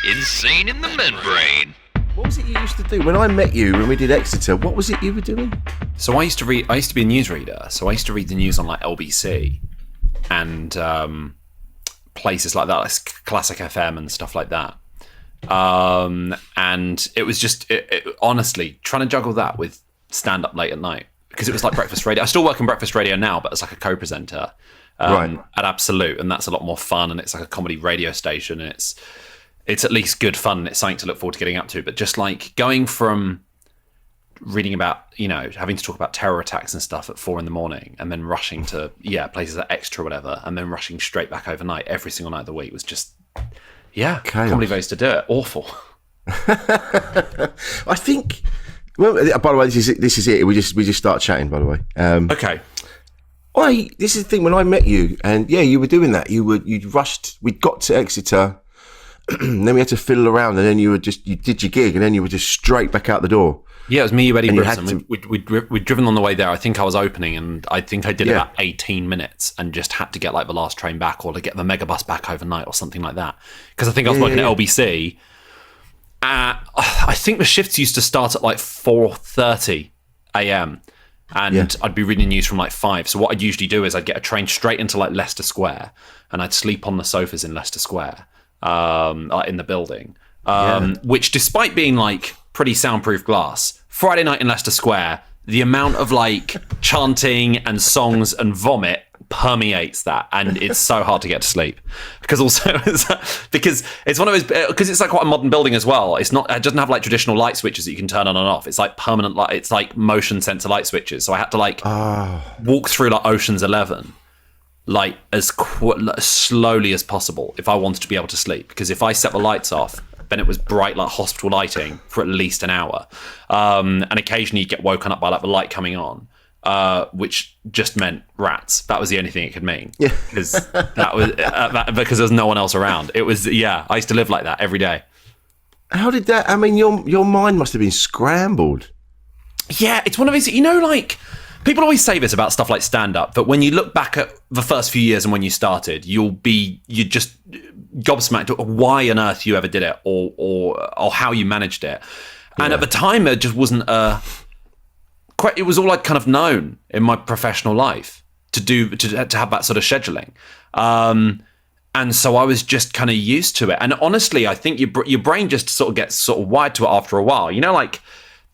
Insane in the membrane. What was it you used to do? When I met you, when we did Exeter, what was it you were doing? So I used to be a newsreader. So I used to read the news on like LBC and places like that, like Classic FM and stuff like that. And it was just, honestly, trying to juggle that with stand up late at night, because it was like breakfast radio. I still work in breakfast radio now, but as like a co-presenter at Absolute, and that's a lot more fun, and it's like a comedy radio station, and it's at least good fun, and it's something to look forward to getting up to. But just like going from reading about, having to talk about terror attacks and stuff at 4 a.m, and then rushing to places like Extra or whatever, and then rushing straight back overnight every single night of the week was just chaos. Comedy ways to do it. Awful. I think. Well, by the way, this is it. We just start chatting. By the way. Okay. This is the thing. When I met you, and you were doing that. You'd rushed. We got to Exeter, and then we had to fiddle around, and then you did your gig, and then you were just straight back out the door. Yeah, it was me, you, Eddie Bribson. We'd driven on the way there. I think I was opening, and I think I did about 18 minutes and just had to get like the last train back, or to get the megabus back overnight or something like that. Because I think I was working at LBC. I think the shifts used to start at like 4:30 a.m. and I'd be reading the news from like 5. So what I'd usually do is I'd get a train straight into like Leicester Square, and I'd sleep on the sofas in Leicester Square, in the building. Which, despite being like pretty soundproof glass, Friday night in Leicester Square, the amount of like chanting and songs and vomit permeates that, and it's so hard to get to sleep. Because it's one of those, because it's like quite a modern building as well. It doesn't have like traditional light switches that you can turn on and off. It's like permanent light. It's like motion sensor light switches. So I had to like walk through like Ocean's 11 like as slowly as possible if I wanted to be able to sleep. Because if I set the lights off, then it was bright like hospital lighting for at least an hour, and occasionally you get woken up by like the light coming on, which just meant rats. That was the only thing it could mean. Yeah, because that was because there's no one else around. It was I used to live like that every day. How did that? I mean, your mind must have been scrambled. Yeah, it's one of these. Like people always say this about stuff like stand-up, but when you look back at the first few years and when you started, you just gobsmacked at why on earth you ever did it, or how you managed it. And at the time, it just wasn't it was all like kind of known in my professional life to have that sort of scheduling. And so I was just kind of used to it. And honestly, I think your brain just sort of gets sort of wired to it after a while. Like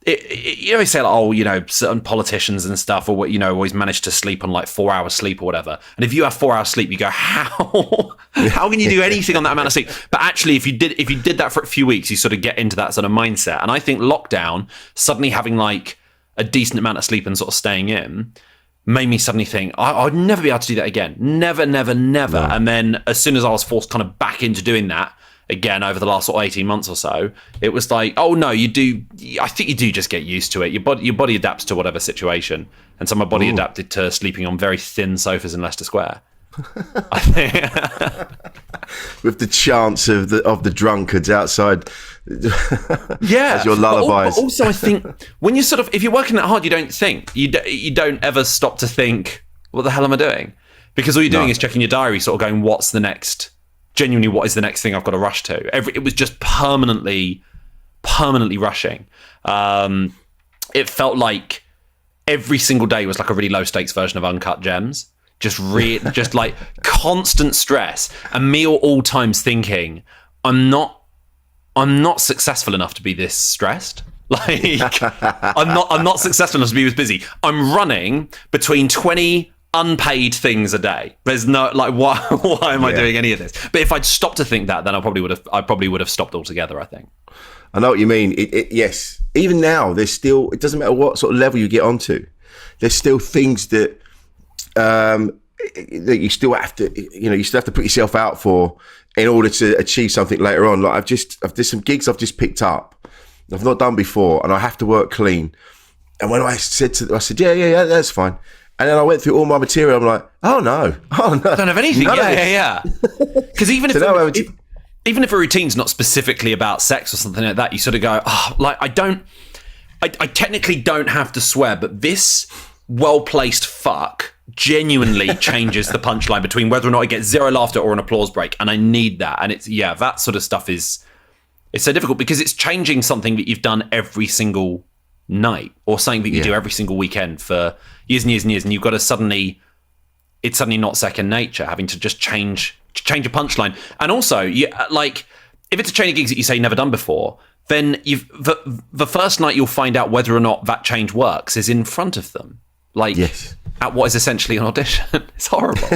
they say like, certain politicians and stuff, or always manage to sleep on like 4 hours sleep or whatever. And if you have 4 hours sleep, you go, how can you do anything on that amount of sleep? But actually, if you did that for a few weeks, you sort of get into that sort of mindset. And I think lockdown, suddenly having like a decent amount of sleep and sort of staying in, made me suddenly think, I'd never be able to do that again. Never, never, never. No. And then as soon as I was forced kind of back into doing that again over the last sort of 18 months or so, it was like, oh no, I think you do just get used to it. Your body adapts to whatever situation. And so my body adapted to sleeping on very thin sofas in Leicester Square. I think. With the chants of the drunkards outside. As your lullabies. But also, I think when if you're working that hard, you don't think. You don't ever stop to think, what the hell am I doing? Because all you're doing is checking your diary, sort of going, what is the next thing I've got to rush to? It was just permanently rushing. It felt like every single day was like a really low stakes version of Uncut Gems. Just like constant stress, and me at all times thinking, I'm not successful enough to be this stressed. Like I'm not successful enough to be this busy. I'm running between 20 unpaid things a day. There's no like why am I doing any of this? But if I'd stopped to think that, then I probably would have stopped altogether, I think. I know what you mean. Yes. Even now, there's still, it doesn't matter what sort of level you get onto, there's still things that you still have to, you still have to put yourself out for in order to achieve something later on. Like there's some gigs I've just picked up, I've not done before, and I have to work clean. And when I said, yeah, that's fine. And then I went through all my material. I'm like, oh no, I don't have anything. Yeah. Because even if a routine's not specifically about sex or something like that, you sort of go, I technically don't have to swear, but this well-placed fuck genuinely changes the punchline between whether or not I get zero laughter or an applause break, and I need that. And it's that sort of stuff it's so difficult because it's changing something that you've done every single night or something that you do every single weekend for years and years and years, and you've got to it's suddenly not second nature having to just change a punchline. And also, like if it's a chain of gigs that you say never done before, then the first night you'll find out whether or not that change works is in front of them, like at what is essentially an audition. It's horrible.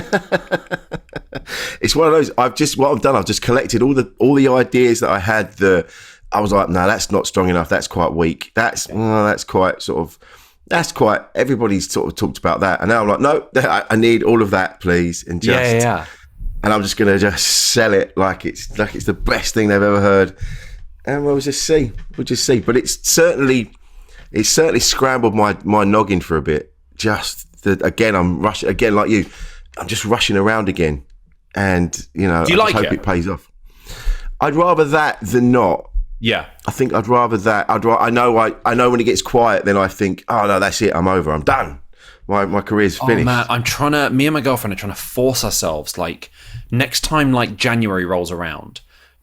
It's one of those. I've just collected all the ideas that I had. I was like, no, that's not strong enough. That's quite weak. That's quite everybody's sort of talked about that. And now I'm like, no, I need all of that, please. And and I'm just going to just sell it like it's the best thing they've ever heard. And we'll just see. But it's certainly scrambled my noggin for a bit. I'm rushing again, like you. I'm just rushing around again. And, do you I hope it pays off. I'd rather that than not. Yeah, I think I'd rather that. I know when it gets quiet, then I think, oh no, that's it. I'm over. I'm done. My career's finished. Oh man, me and my girlfriend are trying to force ourselves, like next time like January rolls around,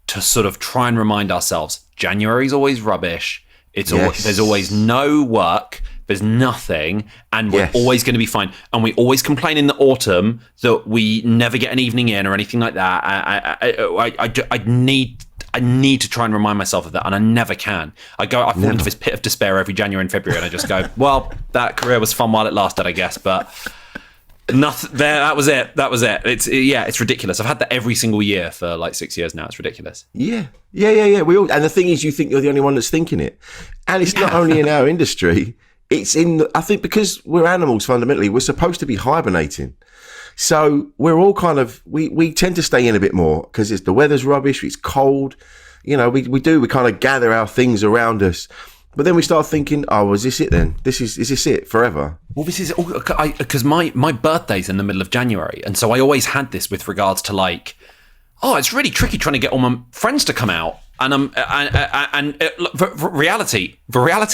to sort of try and remind ourselves January's always rubbish. There's always no work. There's nothing, and we're always going to be fine. And we always complain in the autumn that we never get an evening in or anything like that. I need to try and remind myself of that, and I never can. I fall into this pit of despair every January and February, and I just go, well, that career was fun while it lasted, I guess, but nothing there. That was it. It's ridiculous. I've had that every single year for like 6 years now. It's ridiculous. Yeah. We all, and the thing is, you think you're the only one that's thinking it, and it's not only in our industry. It's I think because we're animals fundamentally, we're supposed to be hibernating. So we're all kind of, we tend to stay in a bit more because the weather's rubbish, it's cold. We kind of gather our things around us. But then we start thinking, oh, is this it then? Is this it forever? Well, this is, because my birthday's in the middle of January. And so I always had this with regards to like, oh, it's really tricky trying to get all my friends to come out. And the reality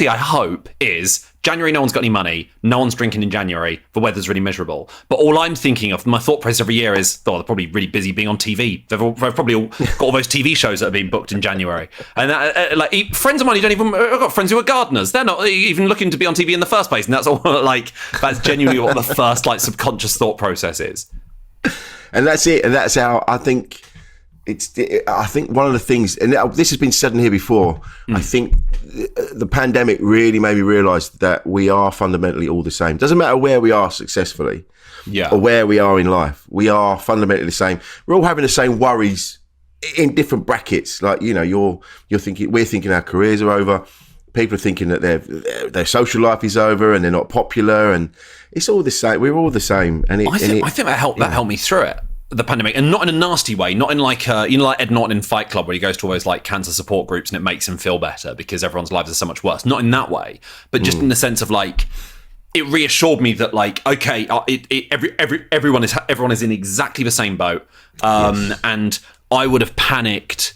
I hope is January, no one's got any money, no one's drinking in January, the weather's really miserable. But all I'm thinking of, my thought process every year is, they're probably really busy being on TV. They've probably all got all those TV shows that are being booked in January. And friends of mine who don't even, I've got friends who are gardeners. They're not even looking to be on TV in the first place. And that's all that's genuinely what the first subconscious thought process is. And that's it. And that's how I think... I think one of the things, and this has been said in here before, I think the pandemic really made me realise that we are fundamentally all the same. Doesn't matter where we are successfully or where we are in life. We are fundamentally the same. We're all having the same worries in different brackets. Like, you're thinking, we're thinking our careers are over. People are thinking that their social life is over and they're not popular, and it's all the same. We're all the same. And I think that helped me through it. The pandemic, and not in a nasty way, not in like Ed Norton in Fight Club where he goes to all those like cancer support groups and it makes him feel better because everyone's lives are so much worse. Not in that way, but just in the sense of like, it reassured me that like, okay, everyone is in exactly the same boat, and I would have panicked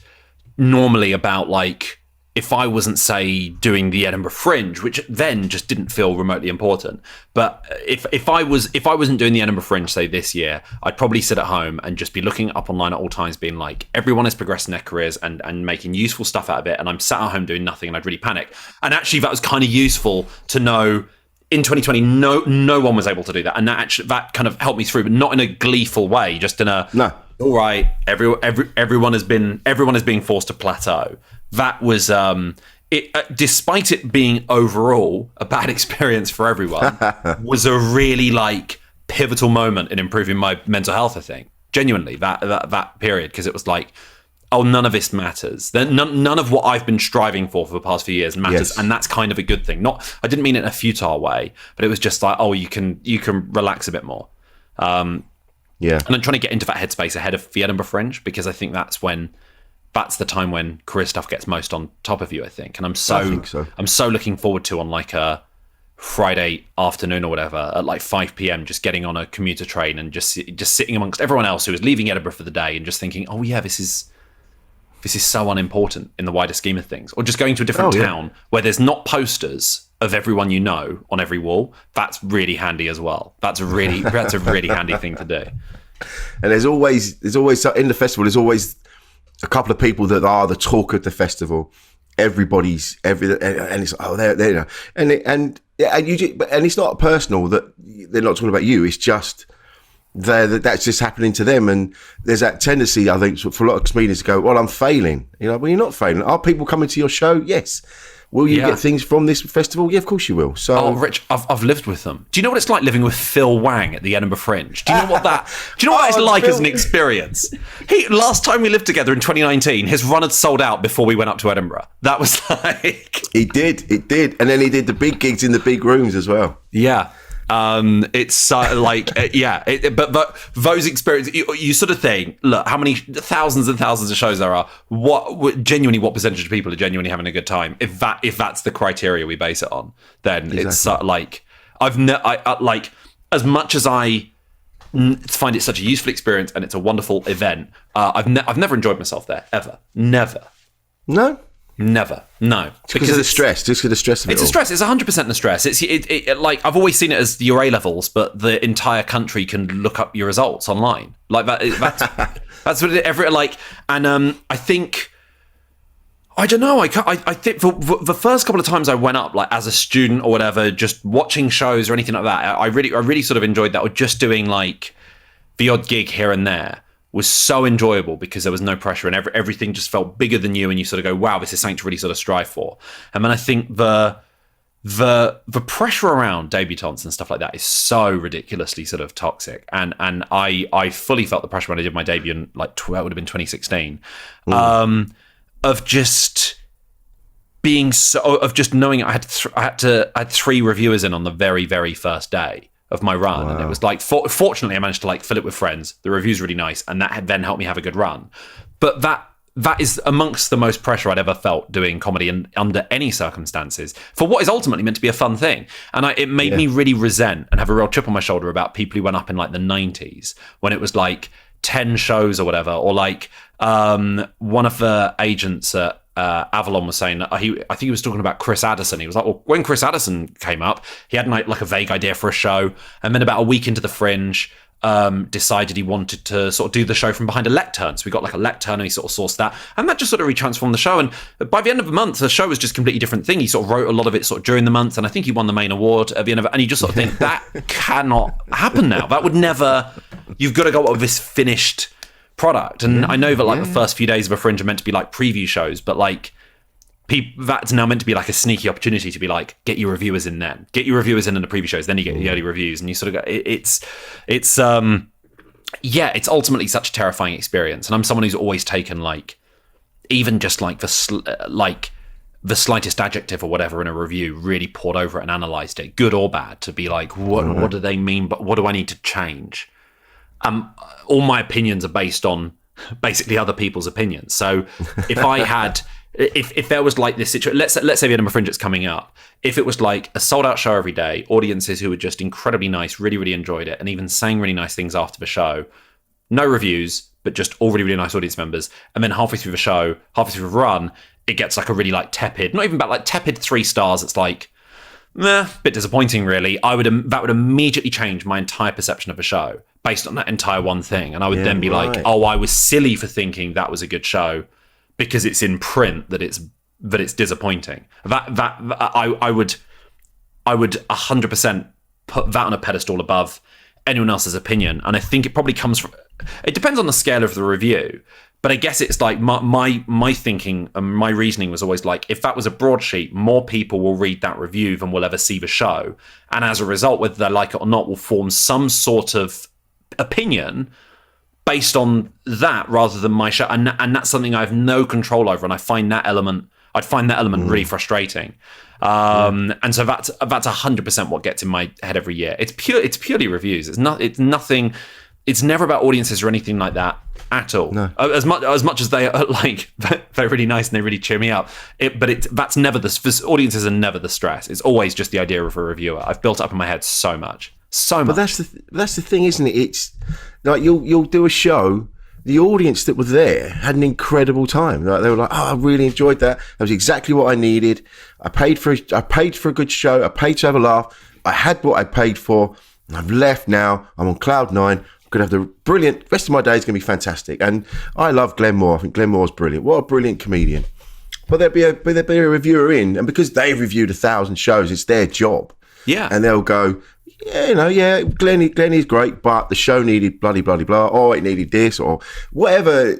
normally about like, if I wasn't, say, doing the Edinburgh Fringe, which then just didn't feel remotely important. But if I wasn't doing the Edinburgh Fringe, say, this year, I'd probably sit at home and just be looking up online at all times, being like, everyone is progressing their careers and making useful stuff out of it, and I'm sat at home doing nothing, and I'd really panic. And actually, that was kind of useful to know. In 2020, no one was able to do that, and that kind of helped me through, but not in a gleeful way, just in a all right. Everyone is being forced to plateau. That was despite it being overall a bad experience for everyone, was a really like pivotal moment in improving my mental health. I think genuinely that period, because it was like, oh, none of this matters. None of what I've been striving for the past few years matters, and that's kind of a good thing. I didn't mean it in a futile way, but it was just like, oh, you can relax a bit more. And I'm trying to get into that headspace ahead of the Edinburgh Fringe, because I think that's the time when career stuff gets most on top of you, I think. And I'm so looking forward to, on like a Friday afternoon or whatever at like 5 p.m, just getting on a commuter train and just sitting amongst everyone else who is leaving Edinburgh for the day and just thinking, oh yeah, this is this is so unimportant in the wider scheme of things. Or just going to a different town where there's not posters of everyone you know on every wall. That's really handy as well. That's a really handy thing to do. And there's always in the festival, there's always a couple of people that are the talk of the festival. And it's there, and it's not personal that they're not talking about you. It's just that's just happening to them, and there's that tendency, I think, for a lot of comedians to go, "Well, I'm failing." Well, you're not failing. Are people coming to your show? Yes. Will you get things from this festival? Yeah, of course you will. So, Rich, I've lived with them. Do you know what it's like living with Phil Wang at the Edinburgh Fringe? Do you know what it's like as an experience? Last time we lived together in 2019, his run had sold out before we went up to Edinburgh. That was like it did, and then he did the big gigs in the big rooms as well. Yeah. It's but those experiences, you sort of think, look, how many thousands and thousands of shows there are, what percentage of people are genuinely having a good time? If that's the criteria we base it on, then exactly. It's as much as I find it such a useful experience and it's a wonderful event, I've never enjoyed myself there ever. Never. No, because of the stress. Just for the stress of it. It's a stress. It's 100% the stress. It's like I've always seen it as the youre levels, but the entire country can look up your results online. Like that. That's what and I think. I don't know. I think for the first couple of times I went up, like as a student or whatever, just watching shows or anything like that, I really sort of enjoyed that. Or just doing like the odd gig here and there was so enjoyable because there was no pressure and everything just felt bigger than you, and you sort of go, wow, this is something to really sort of strive for. And then I think the pressure around debutantes and stuff like that is so ridiculously sort of toxic. And I fully felt the pressure when I did my debut in it would have been 2016, of just being of just knowing I had 3 reviewers in on the very, very first day of my run. Wow. And it was like, fortunately I managed to fill it with friends. The review's really nice, and that had then helped me have a good run. But that is amongst the most pressure I'd ever felt doing comedy under any circumstances for what is ultimately meant to be a fun thing. And it made me really resent and have a real chip on my shoulder about people who went up in the 90s when it was 10 shows or whatever, or one of the agents at Avalon was saying, I think he was talking about Chris Addison. He was like, well, when Chris Addison came up, he had a vague idea for a show, and then about a week into the Fringe, decided he wanted to sort of do the show from behind a lectern. So we got a lectern, and he sort of sourced that, and that just sort of retransformed the show. And by the end of the month, the show was just a completely different thing. He sort of wrote a lot of it sort of during the month, and I think he won the main award at the end of it. And you just sort of think, that cannot happen now. That would never. You've got to go up with this finished product. And I know that the first few days of a Fringe are meant to be preview shows, but that's now meant to be a sneaky opportunity to be get your reviewers in then. Get your reviewers in the preview shows, then you get the early reviews, and you sort of go, it's ultimately such a terrifying experience. And I'm someone who's always taken even just the slightest adjective or whatever in a review, really poured over it and analysed it, good or bad, to be what do they mean, but what do I need to change? All my opinions are based on basically other people's opinions. So if I had, if there was this situation, let's say the Edinburgh Fringe that's coming up, if it was a sold out show every day, audiences who were just incredibly nice, really, really enjoyed it, and even saying really nice things after the show, no reviews, but just all really, really nice audience members, and then halfway through the show, halfway through the run, it gets a really tepid, not even about tepid 3 stars, it's bit disappointing really. That would immediately change my entire perception of a show based on that entire one thing, and I would then be oh, I was silly for thinking that was a good show because it's in print that it's disappointing. I would 100% put that on a pedestal above anyone else's opinion, and I think it probably comes from. It depends on the scale of the review. But I guess it's my thinking and my reasoning was always if that was a broadsheet, more people will read that review than will ever see the show. And as a result, whether they like it or not, will form some sort of opinion based on that rather than my show. And that's something I have no control over. And I'd find that element really frustrating. And so that's 100% what gets in my head every year. It's purely reviews. It's nothing. It's never about audiences or anything like that at all. No. As much as they are they're really nice and they really cheer me up. That's never audiences are never the stress. It's always just the idea of a reviewer. I've built up in my head so much. But that's the thing, isn't it? It's you'll do a show the audience that were there had an incredible time. Like, they were like, "Oh, I really enjoyed that. That was exactly what I needed. I paid for a good show. I paid to have a laugh. I had what I paid for. I've left now. I'm on cloud 9. I'm going to have the brilliant rest of my day is going to be fantastic." And I love Glenn Moore. I think Glenn Moore's brilliant. What a brilliant comedian. But there'd be a reviewer in, and because they've reviewed 1,000 shows, it's their job. Yeah. And they'll go, Glenn is great, but the show needed bloody blah blah, or it needed this, or whatever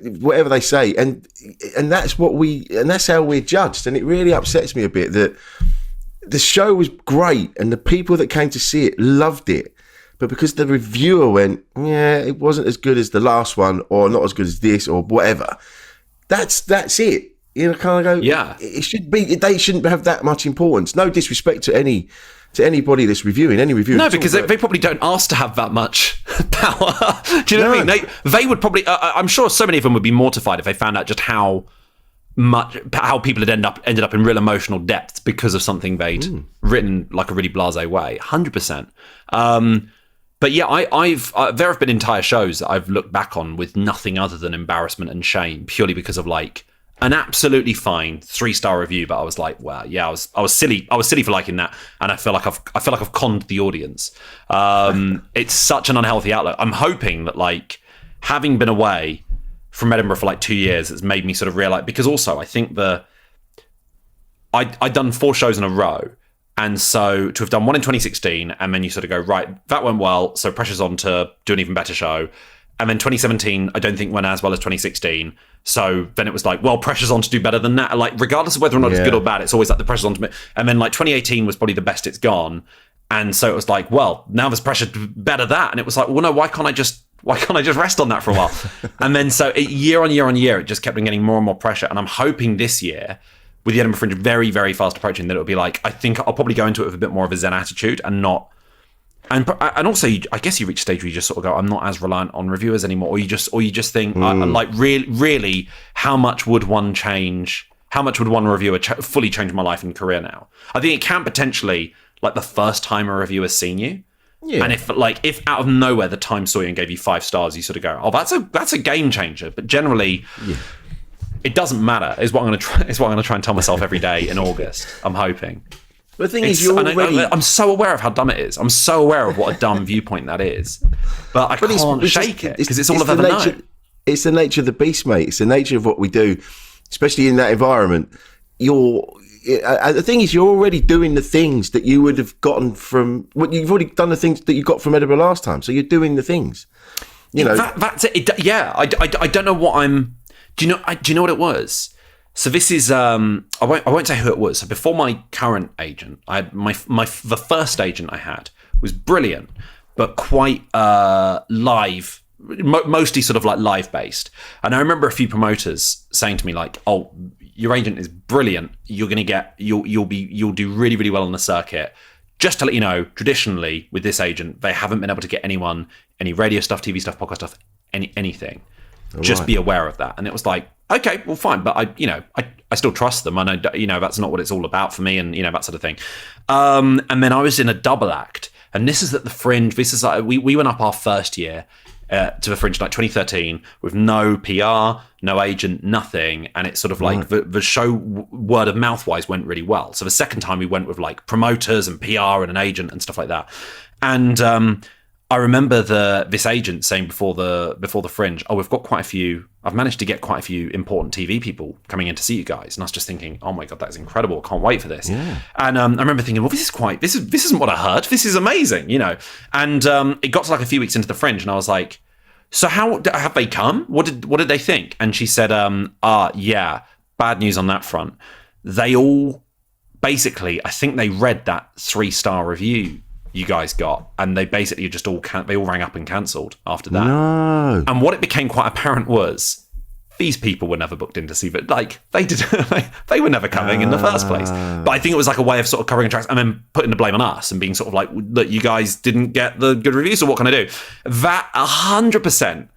they say, and that's how we're judged. And it really upsets me a bit that the show was great and the people that came to see it loved it, but because the reviewer went, it wasn't as good as the last one, or not as good as this, or whatever, that's it. You know, kind of go, it should be. They shouldn't have that much importance. No disrespect to anybody that's reviewing any review. No, because they probably don't ask to have that much power. Do you know what I mean? They would probably. I'm sure so many of them would be mortified if they found out just how people had ended up in real emotional depth because of something they'd written like a really blasé way. 100%. But yeah, there have been entire shows that I've looked back on with nothing other than embarrassment and shame, purely because of like an absolutely fine 3-star review, but I was like, well, yeah, I was silly for liking that, and I feel like I've conned the audience. It's such an unhealthy outlook. I'm hoping that, like, having been away from Edinburgh for like 2 years, it's made me sort of realize, because also I think I'd done 4 shows in a row, and so to have done one in 2016, and then you sort of go, right, that went well, so pressure's on to do an even better show. And then 2017, I don't think went as well as 2016. So then it was like, well, pressure's on to do better than that. Like, regardless of whether or not it's good or bad, it's always like the pressure's on to me. And then like 2018 was probably the best it's gone. And so it was like, well, now there's pressure to better that. And it was like, well, no, why can't I just rest on that for a while? And then so year on year, it just kept on getting more and more pressure. And I'm hoping this year, with the Edinburgh Fringe very, very fast approaching, that it'll be like, I think I'll probably go into it with a bit more of a zen attitude and not. And also, I guess you reach a stage where you just sort of go, I'm not as reliant on reviewers anymore, or you just think, like, really, how much would one reviewer fully change my life and career now? I think it can potentially, like, the first time a reviewer's seen you, and if out of nowhere the Times saw you and gave you 5 stars, you sort of go, oh, that's a game changer. But generally, it doesn't matter. Is what I'm going to try and tell myself every day in August. I'm hoping. But the thing is, I'm so aware of how dumb it is. I'm so aware of what a dumb viewpoint that is. But I can't shake it because it's all I've ever known. It's the nature of the beast, mate. It's the nature of what we do, especially in that environment. The thing is, you're already doing the things that you would have gotten from. You've already done the things that you got from Edinburgh last time, so you're doing the things. You know, that's it. I don't know what I'm. Do you know what it was? So this is I won't say who it was. So before my current agent, I had the first agent I had was brilliant, but quite live, mostly sort of like live based. And I remember a few promoters saying to me like, "Oh, your agent is brilliant. You're going to you'll do really, really well on the circuit." Just to let you know, traditionally with this agent, they haven't been able to get anyone any radio stuff, TV stuff, podcast stuff, anything. Just be aware of that. And it was like, okay, well, fine. But I still trust them. I know, that's not what it's all about for me, and, that sort of thing. And then I was in a double act, and this is at the Fringe. This is like, we went up our first year to the Fringe, like 2013, with no PR, no agent, nothing. And it's sort of like the show word of mouth wise went really well. So the second time we went with like promoters and PR and an agent and stuff like that. And, I remember this agent saying before the Fringe, "Oh, we've got quite a few. I've managed to get quite a few important TV people coming in to see you guys." And I was just thinking, "Oh my god, that's incredible! I can't wait for this." Yeah. And I remember thinking, "Well, this isn't what I heard. This is amazing, And it got to like a few weeks into the Fringe, and I was like, "So how have they come? What did they think?" And she said, yeah, bad news on that front. They all basically, I think they read that 3-star review you guys got, and they basically just they all rang up and cancelled after that. No. And what it became quite apparent was these people were never booked in to see, but like they were never coming in the first place. But I think it was like a way of sort of covering tracks and then putting the blame on us and being sort of like, look, you guys didn't get the good reviews, so what can I do? That 100%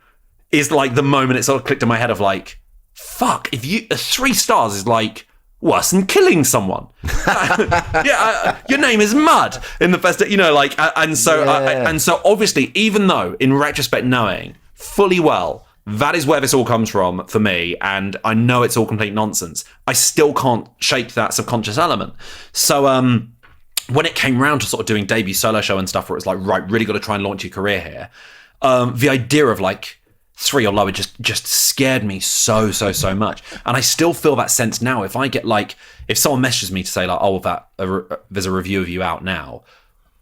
is like the moment it sort of clicked in my head of like, fuck, if 3 stars is like worse than killing someone. Your name is mud in the first, and so obviously, even though in retrospect knowing fully well That is where this all comes from for me, and I know it's all complete nonsense. I still can't shake that subconscious element. So when it came round to sort of doing debut solo show and stuff, where it's like, right, really got to try and launch your career here, the idea of like 3 or lower just scared me so much. And I still feel that sense now. If I get like, if someone messages me to say like, oh, there's a review of you out now,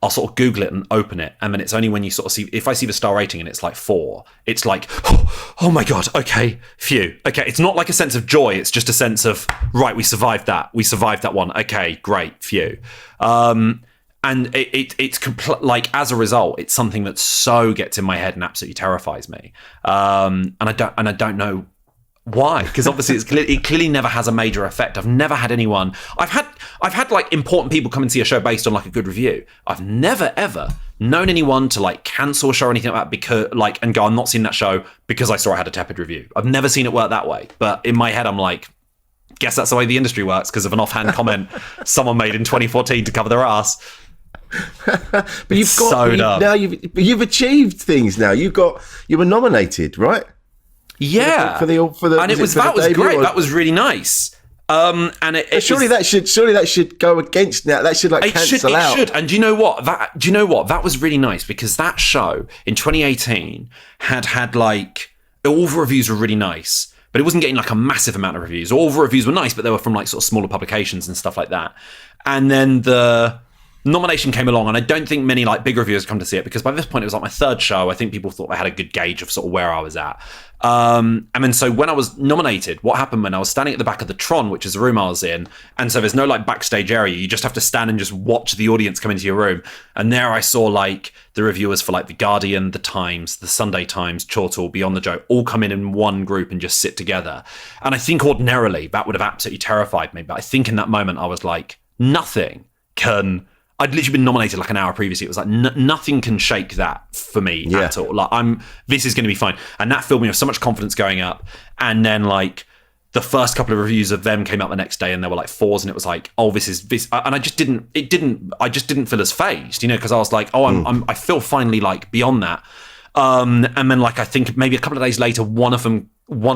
I'll sort of Google it and open it. And then it's only when you sort of see, if I see the star rating and it's like 4, it's like, oh my God, okay, phew. Okay, it's not like a sense of joy. It's just a sense of, right, we survived that. We survived that one. Okay, great, phew. And it's like, as a result, it's something that so gets in my head and absolutely terrifies me. And I don't know why, because obviously it clearly never has a major effect. I've never had anyone. I've had like important people come and see a show based on like a good review. I've never ever known anyone to like cancel a show or anything like that because like and go, I'm not seeing that show because I saw it had a tepid review. I've never seen it work that way. But in my head, I'm like, guess that's the way the industry works because of an offhand comment someone made in 2014 to cover their ass. But you've achieved things now. You were nominated, right? Yeah, for the and that was great. That was really nice. And surely that should go against now. That should like cancel out. It should. And do you know what? That was really nice because that show in 2018 had like all the reviews were really nice, but it wasn't getting like a massive amount of reviews. All the reviews were nice, but they were from like sort of smaller publications and stuff like that. And then the nomination came along, and I don't think many like big reviewers come to see it because by this point it was like my 3rd show. I think people thought they had a good gauge of sort of where I was at. And then so when I was nominated, what happened when I was standing at the back of the Tron, which is the room I was in, and so there's no like backstage area, you just have to stand and just watch the audience come into your room. And there I saw like the reviewers for like The Guardian, The Times, The Sunday Times, Chortle, Beyond the Joke, all come in one group and just sit together. And I think ordinarily that would have absolutely terrified me, but I think in that moment I was like, I'd literally been nominated like an hour previously. It was like nothing can shake that for me at all. Like this is going to be fine, and that filled me with so much confidence going up. And then like the first couple of reviews of them came out the next day, and there were like 4s, and it was like, oh, this is this, and I just didn't feel as phased, you know, because I was like, oh, I feel finally like beyond that. And then like I think maybe a couple of days later, one of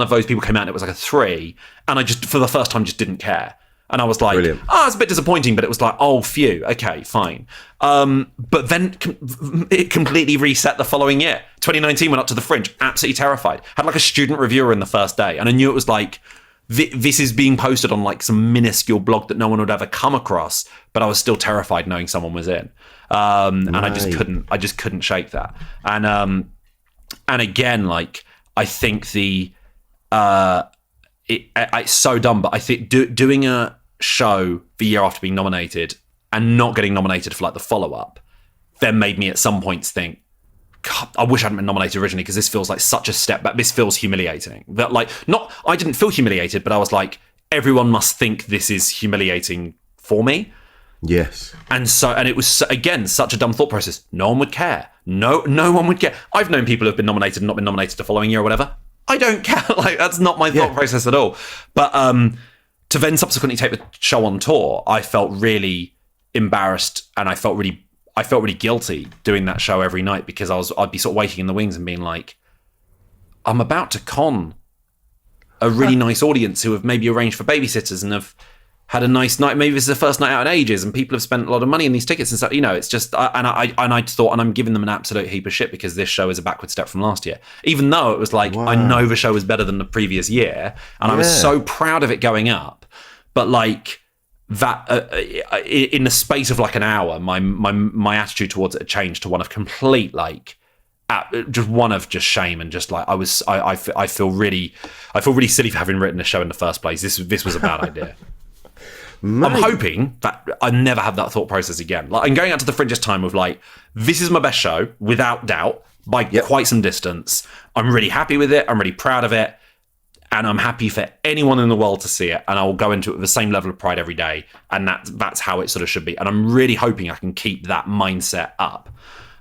those people came out, and it was like a 3, and I just for the first time just didn't care. And I was like, it's a bit disappointing, but it was like, oh, phew, okay, fine. But then it completely reset the following year. 2019 went up to the Fringe, absolutely terrified. Had like a student reviewer in the first day. And I knew it was like, this is being posted on like some minuscule blog that no one would ever come across. But I was still terrified knowing someone was in. And I just couldn't shake that. And again, like, I think it's so dumb, but I think doing a show the year after being nominated and not getting nominated for like the follow-up then made me at some points think, God, I wish I hadn't been nominated originally because this feels like such a step back. This feels humiliating. That like I didn't feel humiliated, but I was like, everyone must think this is humiliating for me. Yes. And it was again such a dumb thought process. No one would care. No one would care. I've known people who've been nominated and not been nominated the following year or whatever. I don't care. Like that's not my thought process at all. But to then subsequently take the show on tour, I felt really embarrassed, and I felt really guilty doing that show every night because I'd be sort of waiting in the wings and being like, I'm about to con a really nice audience who have maybe arranged for babysitters and have had a nice night. Maybe this is the first night out in ages, and people have spent a lot of money on these tickets and stuff. You know, it's just, I thought, and I'm giving them an absolute heap of shit because this show is a backward step from last year. Even though it was like, I know the show was better than the previous year, and I was so proud of it going up. But like that, in the space of like an hour, my attitude towards it had changed to one of complete like, just shame and just like I feel really silly for having written a show in the first place. This was a bad idea. Mate. I'm hoping that I never have that thought process again. Like I'm going out to the Fringe this time with like, this is my best show without doubt by quite some distance. I'm really happy with it. I'm really proud of it. And I'm happy for anyone in the world to see it. And I will go into it with the same level of pride every day. And that's how it sort of should be. And I'm really hoping I can keep that mindset up.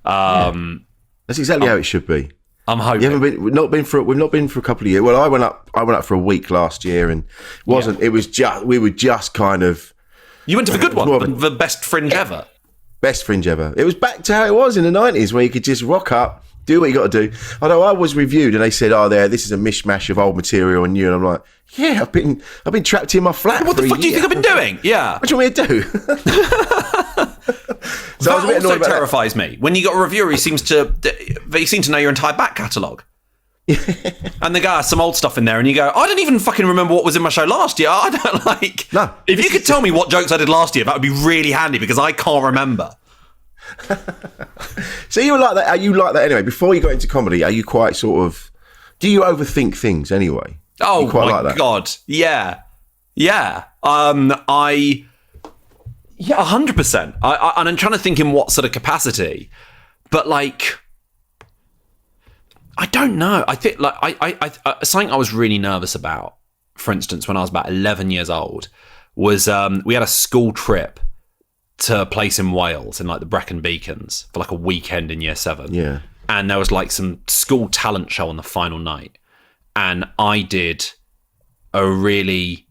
That's exactly how it should be. I'm hoping. We've not been for a couple of years. Well, I went up for a week last year, and it was just, we were just kind of. You went to the good one, the best Fringe ever. Best Fringe ever. It was back to how it was in the 90s, where you could just rock up, do what you got to do. Although I was reviewed and they said, this is a mishmash of old material and new. And I'm like, yeah, I've been trapped in my flat. What the fuck do you think I've been doing? Yeah. What do you want me to do? So that also terrifies me. When you got a reviewer, he seems to know your entire back catalogue. And the guy has some old stuff in there, and you go, I don't even fucking remember what was in my show last year. I don't like. No. If you could tell me what jokes I did last year, that would be really handy because I can't remember. So you were like that? Are you like that anyway? Before you got into comedy, are you quite sort of? Do you overthink things anyway? Oh my god, yeah. Yeah, 100%. And I'm trying to think in what sort of capacity, but like, I don't know. I think like I something I was really nervous about, for instance, when I was about 11 years old, was we had a school trip to a place in Wales in like the Brecon Beacons for like a weekend in year 7. Yeah. And there was like some school talent show on the final night, and I did a really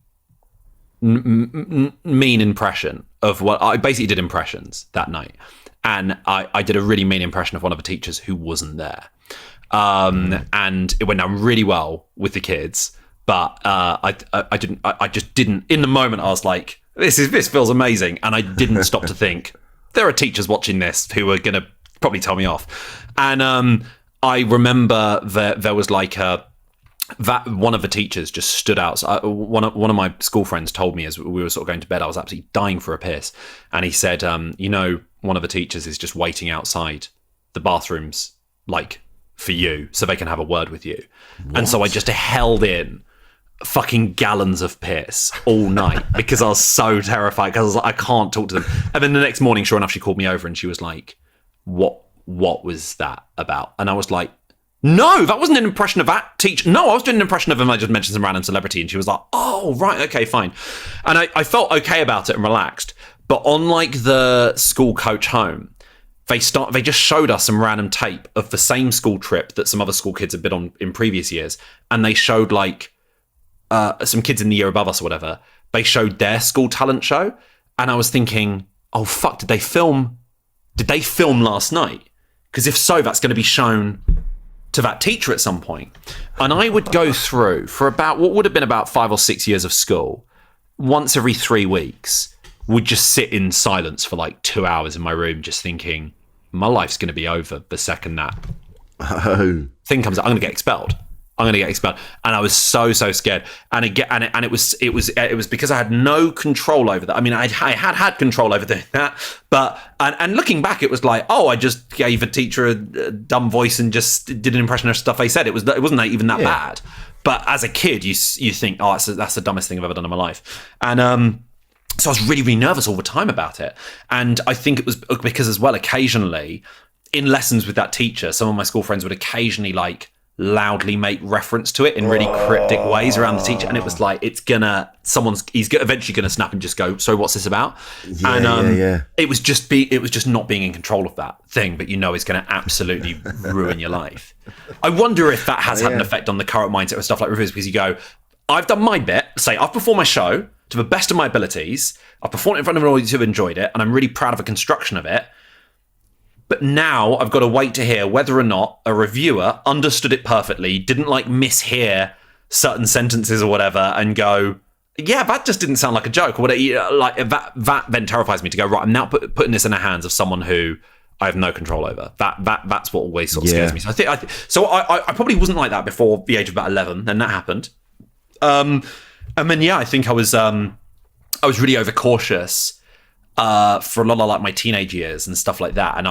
mean impression of what I basically did impressions that night, and I did a really mean impression of one of the teachers who wasn't there, and it went down really well with the kids, but I just didn't in the moment. I was like, this feels amazing, and I didn't stop to think there are teachers watching this who are gonna probably tell me off. And I remember that there was like that one of the teachers just stood out. So one of my school friends told me as we were sort of going to bed, I was absolutely dying for a piss. And he said, one of the teachers is just waiting outside the bathrooms, like, for you, so they can have a word with you. What? And so I just held in fucking gallons of piss all night because I was so terrified, because I was like, I can't talk to them. And then the next morning, sure enough, she called me over and she was like, what was that about? And I was like, no, that wasn't an impression of that teacher. No, I was doing an impression of him. I just mentioned some random celebrity. And she was like, oh, right, okay, fine. And I felt okay about it and relaxed. But on like the school coach home, they just showed us some random tape of the same school trip that some other school kids had been on in previous years. And they showed like some kids in the year above us or whatever. They showed their school talent show. And I was thinking, oh, fuck, did they film last night? Because if so, that's going to be shown to that teacher at some point. And I would go through for about what would have been about 5 or 6 years of school, once every 3 weeks, would just sit in silence for like 2 hours in my room just thinking, my life's going to be over the second that thing comes out. I'm going to get expelled. And I was so scared. And it was because I had no control over that. I mean, I had control over that, but and looking back, it was like, oh, I just gave a teacher a dumb voice and just did an impression of stuff they said. It wasn't even that bad. But as a kid, you think, oh, that's the dumbest thing I've ever done in my life. And so I was really, really nervous all the time about it. And I think it was because as well, occasionally in lessons with that teacher, some of my school friends would occasionally like loudly make reference to it in really cryptic ways around the teacher, and it was like he's eventually gonna snap and just go, so what's this about? It was just not being in control of that thing, but it's gonna absolutely ruin your life. I wonder if that has had an effect on the current mindset of stuff like reviews, because you go, I've done my bit, say I've performed my show to the best of my abilities, I've performed it in front of an audience who enjoyed it, and I'm really proud of the construction of it. But now I've got to wait to hear whether or not a reviewer understood it perfectly, didn't like mishear certain sentences or whatever, and go, yeah, that just didn't sound like a joke or whatever. Like that then terrifies me to go, right, I'm now putting this in the hands of someone who I have no control over. That's what always sort of scares me. So I probably wasn't like that before the age of about 11. Then that happened, and then I think I was really overcautious for a lot of like my teenage years and stuff like that, and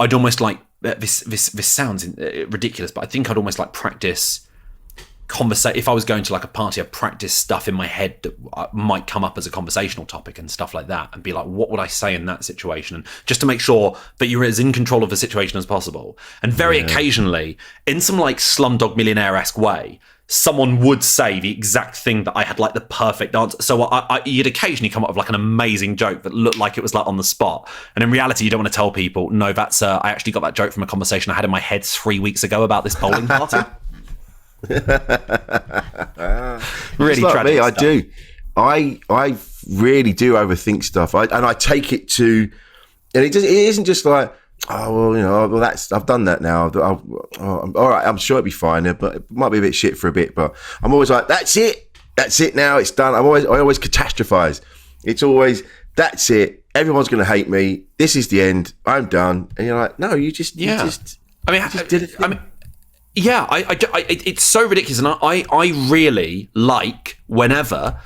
I'd almost like this sounds ridiculous, but I think I'd almost like practice if I was going to like a party, I'd practice stuff in my head that might come up as a conversational topic and stuff like that, and be like, what would I say in that situation, and just to make sure that you're as in control of the situation as possible. And very occasionally, in some like Slumdog Millionaire-esque way, someone would say the exact thing that I had like the perfect answer. So you'd occasionally come up with like an amazing joke that looked like it was like on the spot. And in reality, you don't want to tell people, no, that's I actually got that joke from a conversation I had in my head 3 weeks ago about this bowling party. Really like tragic me, stuff. I do. I really do overthink stuff. I take it to, and it isn't just like, oh, well, I've done that now. I'm all right, I'm sure it'll be fine, but it might be a bit shit for a bit. But I'm always like, that's it now, it's done. I always catastrophize. It's always, that's it. Everyone's going to hate me. This is the end. I'm done. And you're like, no, you just did it. I mean, yeah, it's so ridiculous. And I really like whenever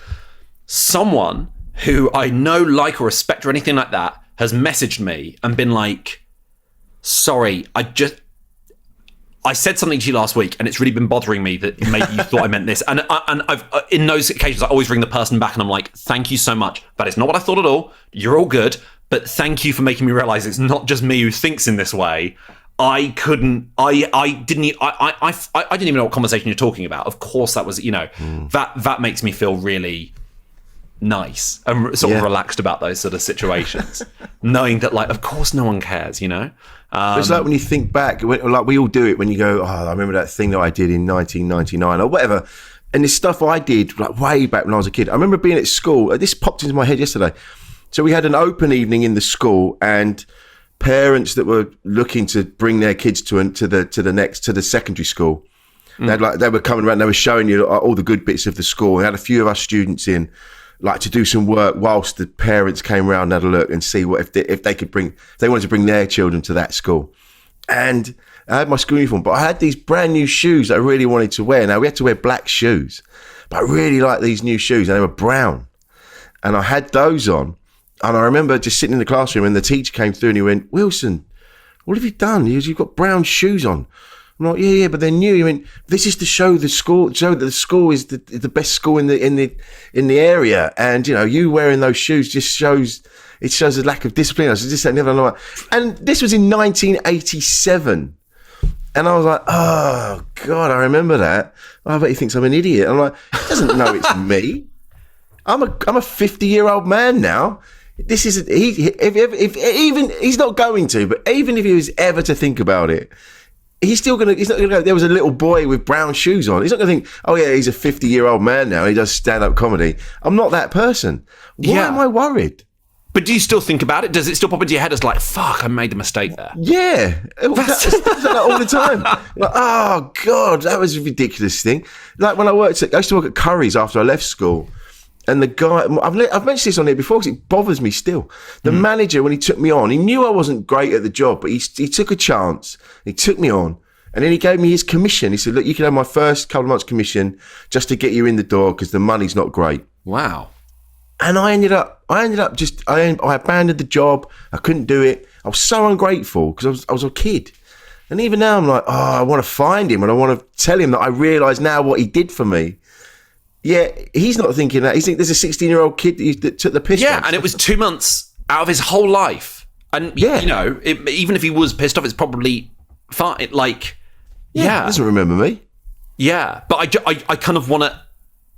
someone who I know, like, or respect or anything like that has messaged me and been like, sorry, I said something to you last week and it's really been bothering me that maybe you thought I meant this. And I've in those occasions, I always ring the person back and I'm like, thank you so much. That is not what I thought at all. You're all good. But thank you for making me realize it's not just me who thinks in this way. I didn't even know what conversation you're talking about. Of course, that was, that makes me feel really nice and sort of relaxed about those sort of situations, knowing that, like, of course no one cares, It's like when you think back, like we all do it when you go, oh, I remember that thing that I did in 1999 or whatever. And this stuff I did like way back when I was a kid. I remember being at school. This popped into my head yesterday. So we had an open evening in the school, and parents that were looking to bring their kids to the secondary school. They were coming around. They were showing you all the good bits of the school. We had a few of our students in, like, to do some work whilst the parents came around and had a look and see what if they wanted to bring their children to that school. And I had my school uniform, but I had these brand new shoes that I really wanted to wear. Now we had to wear black shoes, but I really liked these new shoes, and they were brown. And I had those on, and I remember just sitting in the classroom, and the teacher came through and he went, "Wilson, what have you done? You've got brown shoes on." I'm like, yeah, but they're new. You mean this is to show the school, show that the school is the best school in the area, and you wearing those shoes just shows a lack of discipline. I just said, never know. And this was in 1987, and I was like, oh God, I remember that. I bet he thinks I'm an idiot. I'm like, he doesn't know it's me. I'm a 50-year-old man now. This is if even he's not going to, but even if he was ever to think about it. He's not going to go, there was a little boy with brown shoes on. He's not going to think, oh yeah, he's a 50-year-old man now. He does stand-up comedy. I'm not that person. Why am I worried? But do you still think about it? Does it still pop into your head as like, fuck, I made a mistake there? Yeah. That's all the time. Like, oh God, that was a ridiculous thing. Like when I used to work at Curry's after I left school. And the guy, I've mentioned this on here before because it bothers me still. The manager, when he took me on, he knew I wasn't great at the job, but he took a chance. He took me on, and then he gave me his commission. He said, look, you can have my first couple of months commission just to get you in the door because the money's not great. Wow. And I ended up just, I abandoned the job. I couldn't do it. I was so ungrateful because I was a kid. And even now I'm like, oh, I want to find him and I want to tell him that I realise now what he did for me. Yeah, he's not thinking that. He's thinking there's a 16-year-old kid that took the piss. Yeah, and it was 2 months out of his whole life. And, even if he was pissed off, it's probably fine. Like, he doesn't remember me. Yeah, but I kind of want to,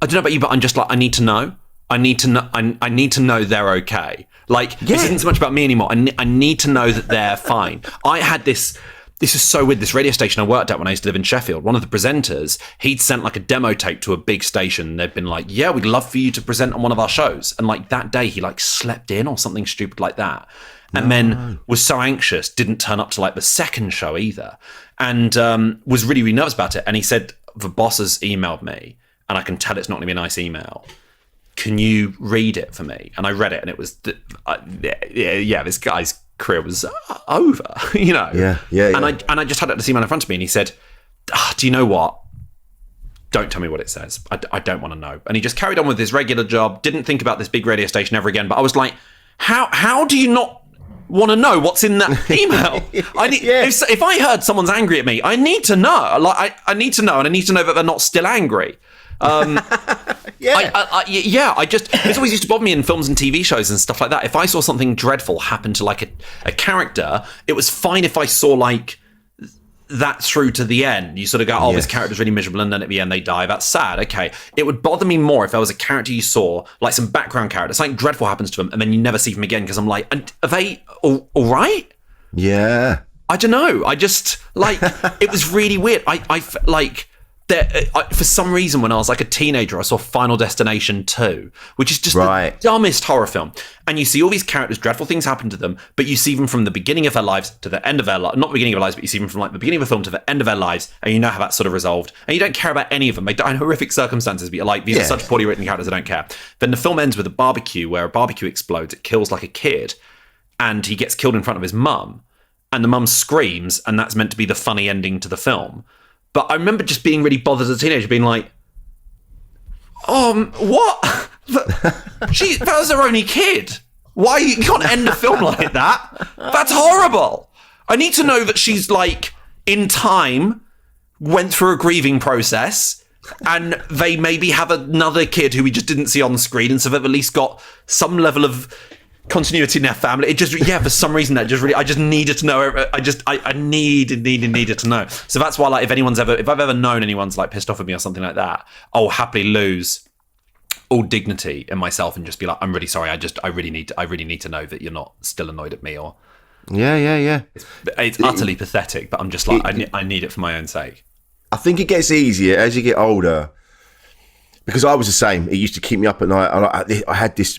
I don't know about you, but I'm just like, I need to know. I need to know they're okay. Like, this isn't so much about me anymore. I need to know that they're fine. I had this is so weird, this radio station I worked at when I used to live in Sheffield, one of the presenters, he'd sent like a demo tape to a big station. They'd been like, yeah, we'd love for you to present on one of our shows. And like that day he like slept in or something stupid like that. And then was so anxious, didn't turn up to like the second show either. And was really, really nervous about it. And he said, the boss has emailed me and I can tell it's not gonna be a nice email. Can you read it for me? And I read it and it was, this guy's career was over, Yeah. And I just had this email in front of me and he said, do you know what? Don't tell me what it says. I don't want to know. And he just carried on with his regular job, didn't think about this big radio station ever again. But I was like, how do you not want to know what's in that email? If I heard someone's angry at me, I need to know. Like I need to know, and I need to know that they're not still angry. This always used to bother me in films and TV shows and stuff like that. If I saw something dreadful happen to like a character, it was fine if I saw like that through to the end. You sort of go, this character's really miserable, and then at the end they die. That's sad. Okay. It would bother me more if there was a character you saw, like some background character, something dreadful happens to them, and then you never see them again because I'm like, are they all right? Yeah. I don't know. I just like it was really weird. I like. for some reason, when I was like a teenager, I saw Final Destination 2, which is just the dumbest horror film. And you see all these characters, dreadful things happen to them, but you see them from the beginning of their lives to the end of their lives. Not the beginning of their lives, but you see them from like the beginning of the film to the end of their lives, and you know how that's sort of resolved. And you don't care about any of them. They die in horrific circumstances, but you're like, these are such poorly written characters, I don't care. Then the film ends with a barbecue where a barbecue explodes. It kills like a kid, and he gets killed in front of his mum, and the mum screams, and that's meant to be the funny ending to the film. But I remember just being really bothered as a teenager, being like, what? That was her only kid. Why? You can't end a film like that. That's horrible. I need to know that she's like, in time, went through a grieving process, and they maybe have another kid who we just didn't see on the screen, and so they've at least got some level of continuity in their family. It just, for some reason that just really, I just needed to know. I needed to know. So that's why, like, if I've ever known anyone's like pissed off at me or something like that, I'll happily lose all dignity in myself and just be like, I'm really sorry. I really need to know that you're not still annoyed at me. Or it's utterly pathetic, but I'm just like, I need it for my own sake. I think it gets easier as you get older, because I was the same. It used to keep me up at night. I had this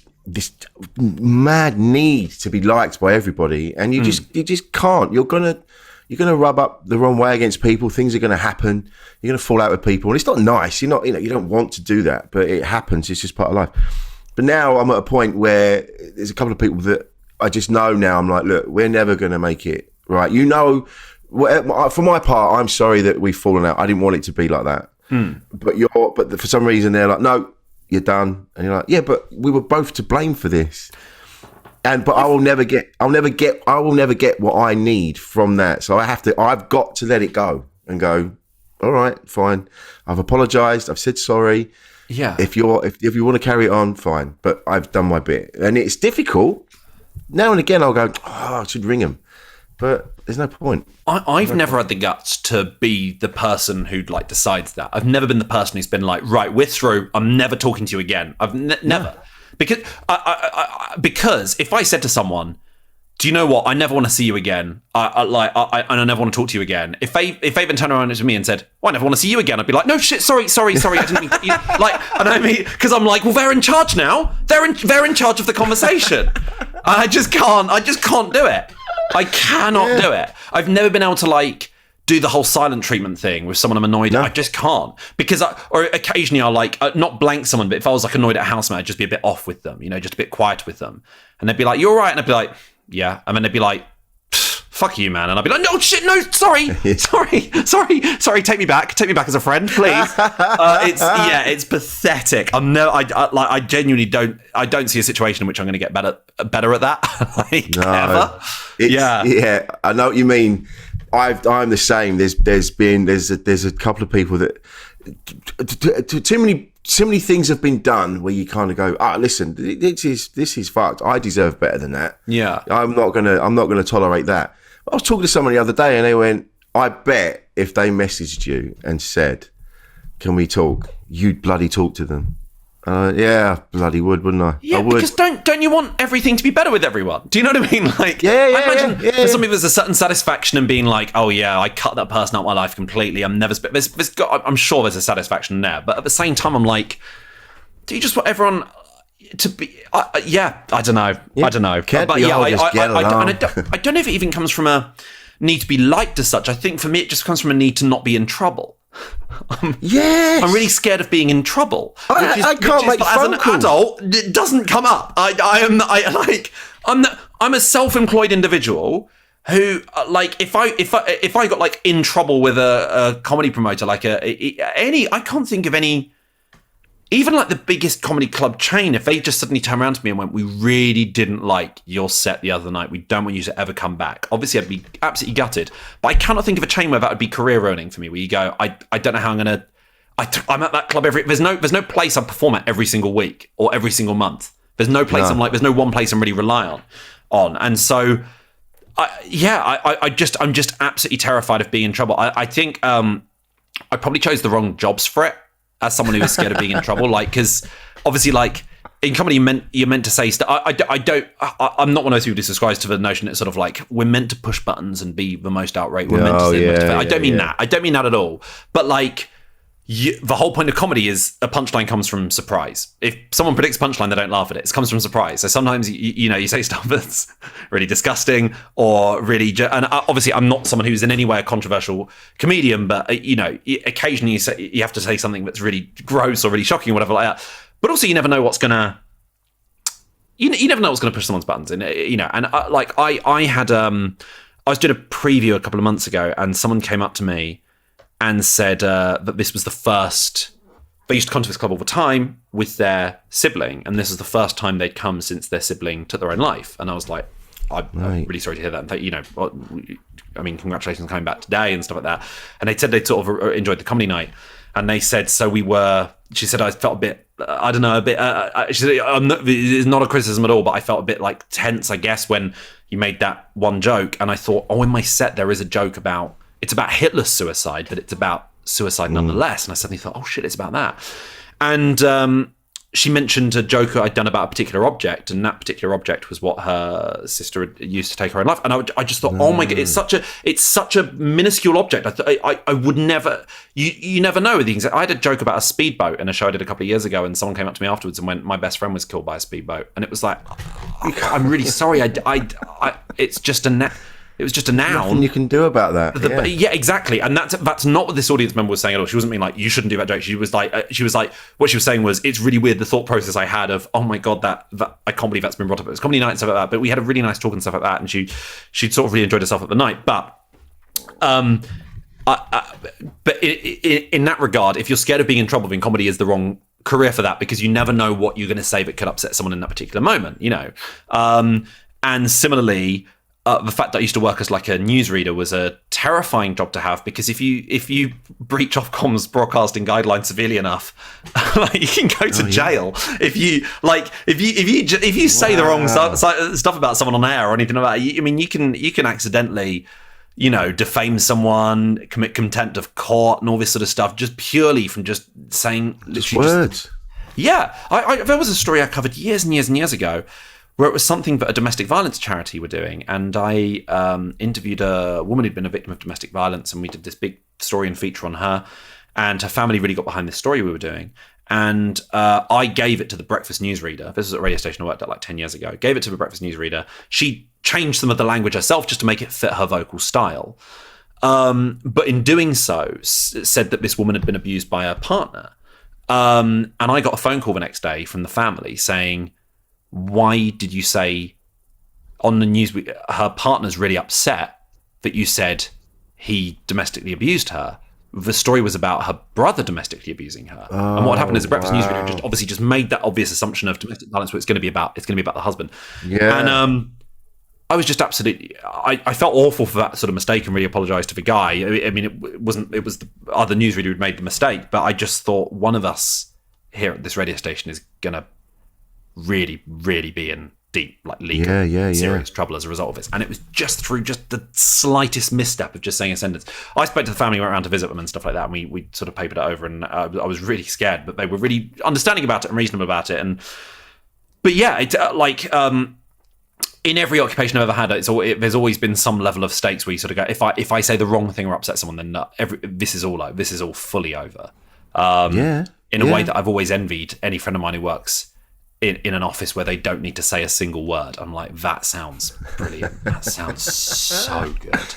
mad need to be liked by everybody, and you just can't. You're gonna rub up the wrong way against people. Things are gonna happen. You're gonna fall out with people, and it's not nice. You don't want to do that, but it happens. It's just part of life. But now I'm at a point where there's a couple of people that I just know now. I'm like, look, we're never gonna make it right. For my part, I'm sorry that we've fallen out. I didn't want it to be like that. But for some reason they're like, no, you're done. And you're like, yeah, but we were both to blame for this. But I will never get what I need from that. So I've got to let it go and go, all right, fine. I've apologized. I've said sorry. Yeah. If you want to carry it on, fine. But I've done my bit. And it's difficult. Now and again I'll go, I should ring him. But there's no point. I've never had the guts to be the person who like decides that. I've never been the person who's been like, right, we're through. I'm never talking to you again. I've never. Because if I said to someone, do you know what? I never want to see you again. I never want to talk to you again. If they even turned around to me and said, well, I never want to see you again, I'd be like, no shit, sorry. I didn't mean because I'm like, well, they're in charge now. They're in charge of the conversation. I just can't do it. I cannot do it. I've never been able to like do the whole silent treatment thing with someone I'm annoyed at. I just can't, because or occasionally I'll like not blank someone, but if I was like annoyed at a housemate, I'd just be a bit off with them, just a bit quiet with them, and they'd be like, "You're all right," and I'd be like, "Yeah," and then they'd be like, "Fuck you, man," and I'd be like, "No shit, no, sorry, take me back as a friend, please." It's pathetic. I genuinely don't see a situation in which I'm going to get better at that. Ever. Yeah, I know what you mean. I'm the same. There's a couple of people that too many things have been done where you kind of go, listen, this is fucked. I deserve better than that. Yeah, I'm not gonna tolerate that. I was talking to someone the other day, and they went, I bet if they messaged you and said, can we talk, you'd bloody talk to them. Yeah, bloody would, wouldn't I? Yeah, I would. Because don't you want everything to be better with everyone? Do you know what I mean? Like, I imagine for some people there's a certain satisfaction in being like, oh yeah, I cut that person out of my life completely. I'm sure there's a satisfaction there, but at the same time, I'm like, do you just want everyone to be? I don't know. I don't know. But yeah, I don't know if it even comes from a need to be liked as such. I think for me, it just comes from a need to not be in trouble. I'm really scared of being in trouble. I can't make as an adult, it doesn't come up. I'm a self-employed individual who, like, if I got like in trouble with a comedy promoter, like I can't think of any. Even like the biggest comedy club chain, if they just suddenly turned around to me and went, we really didn't like your set the other night, we don't want you to ever come back. Obviously, I'd be absolutely gutted. But I cannot think of a chain where that would be career ruining for me, where you go, I don't know how I'm going to... I'm at that club there's no place I perform at every single week or every single month. There's no place there's no one place I'm really rely on. And so, I'm just absolutely terrified of being in trouble. I think I probably chose the wrong jobs for it. As someone who is scared of being in trouble, like, because obviously, like, in comedy, you're meant to say stuff. I'm not one of those people who subscribes to the notion that sort of like we're meant to push buttons and be the most outraged. We're meant to say I don't mean that. I don't mean that at all. But like, the whole point of comedy is a punchline comes from surprise. If someone predicts a punchline, they don't laugh at it. It comes from surprise. So sometimes, you say stuff that's really disgusting or really... And obviously, I'm not someone who's in any way a controversial comedian, but, occasionally you have to say something that's really gross or really shocking or whatever like that. But also, you never know what's going to... You never know what's going to push someone's buttons. And, I had... I was doing a preview a couple of months ago, and someone came up to me and said that this was the first... They used to come to this club all the time with their sibling, and this is the first time they'd come since their sibling took their own life. And I was like, I'm really sorry to hear that. And congratulations on coming back today and stuff like that. And they said they'd sort of enjoyed the comedy night. And they said, she said, I felt a bit, she said, it's not a criticism at all, but I felt a bit like tense, I guess, when you made that one joke. And I thought, in my set, there is a joke about, it's about Hitler's suicide, but it's about suicide nonetheless. And I suddenly thought, oh shit, it's about that. And she mentioned a joke I'd done about a particular object, and that particular object was what her sister had used to take her own life. And I just thought, oh my god, it's such a minuscule object. I would never, you never know with things. I had a joke about a speedboat in a show I did a couple of years ago, and someone came up to me afterwards and went, my best friend was killed by a speedboat, and it was like, I'm really sorry. It's just it was just a noun. Nothing you can do about that. Yeah, exactly. And that's not what this audience member was saying at all. She wasn't being like, you shouldn't do that joke. She was like, what she was saying was, it's really weird, the thought process I had of, oh my God, that I can't believe that's been brought up. It was comedy night and stuff like that. But we had a really nice talk and stuff like that. And she'd sort of really enjoyed herself at the night. But but in that regard, if you're scared of being in trouble, then comedy is the wrong career for that, because you never know what you're going to say that could upset someone in that particular moment, and similarly, the fact that I used to work as like a newsreader was a terrifying job to have, because if you breach Ofcom's broadcasting guidelines severely enough, you can go to jail. If you say the wrong stuff about someone on air or anything like that, you can accidentally, defame someone, commit contempt of court, and all this sort of stuff, just purely from just saying words. There was a story I covered years and years and years ago, where it was something that a domestic violence charity were doing. And I interviewed a woman who'd been a victim of domestic violence, and we did this big story and feature on her. And her family really got behind this story we were doing. And I gave it to the Breakfast newsreader. This was a radio station I worked at like 10 years ago. Gave it to the Breakfast newsreader. She changed some of the language herself just to make it fit her vocal style. But in doing so, said that this woman had been abused by her partner. And I got a phone call the next day from the family saying, why did you say on the news, her partner's really upset that you said he domestically abused her? The story was about her brother domestically abusing her. And what happened is the Breakfast Newsreader just made that obvious assumption of domestic violence, where it's going to be about the husband. Yeah. And I was just absolutely, I felt awful for that sort of mistake and really apologized to the guy. It was the other newsreader who'd made the mistake, but I just thought one of us here at this radio station is going to really, really be in deep, legal, serious trouble as a result of this. And it was just through just the slightest misstep of just saying a sentence. I spoke to the family, went around to visit them and stuff like that, and we sort of papered it over, and I was really scared, but they were really understanding about it and reasonable about it. But yeah, it's in every occupation I've ever had, there's always been some level of stakes where you sort of go, if I say the wrong thing or upset someone, then this is all fully over. In a way that I've always envied any friend of mine who works in an office where they don't need to say a single word. I'm like, that sounds brilliant. That sounds so good.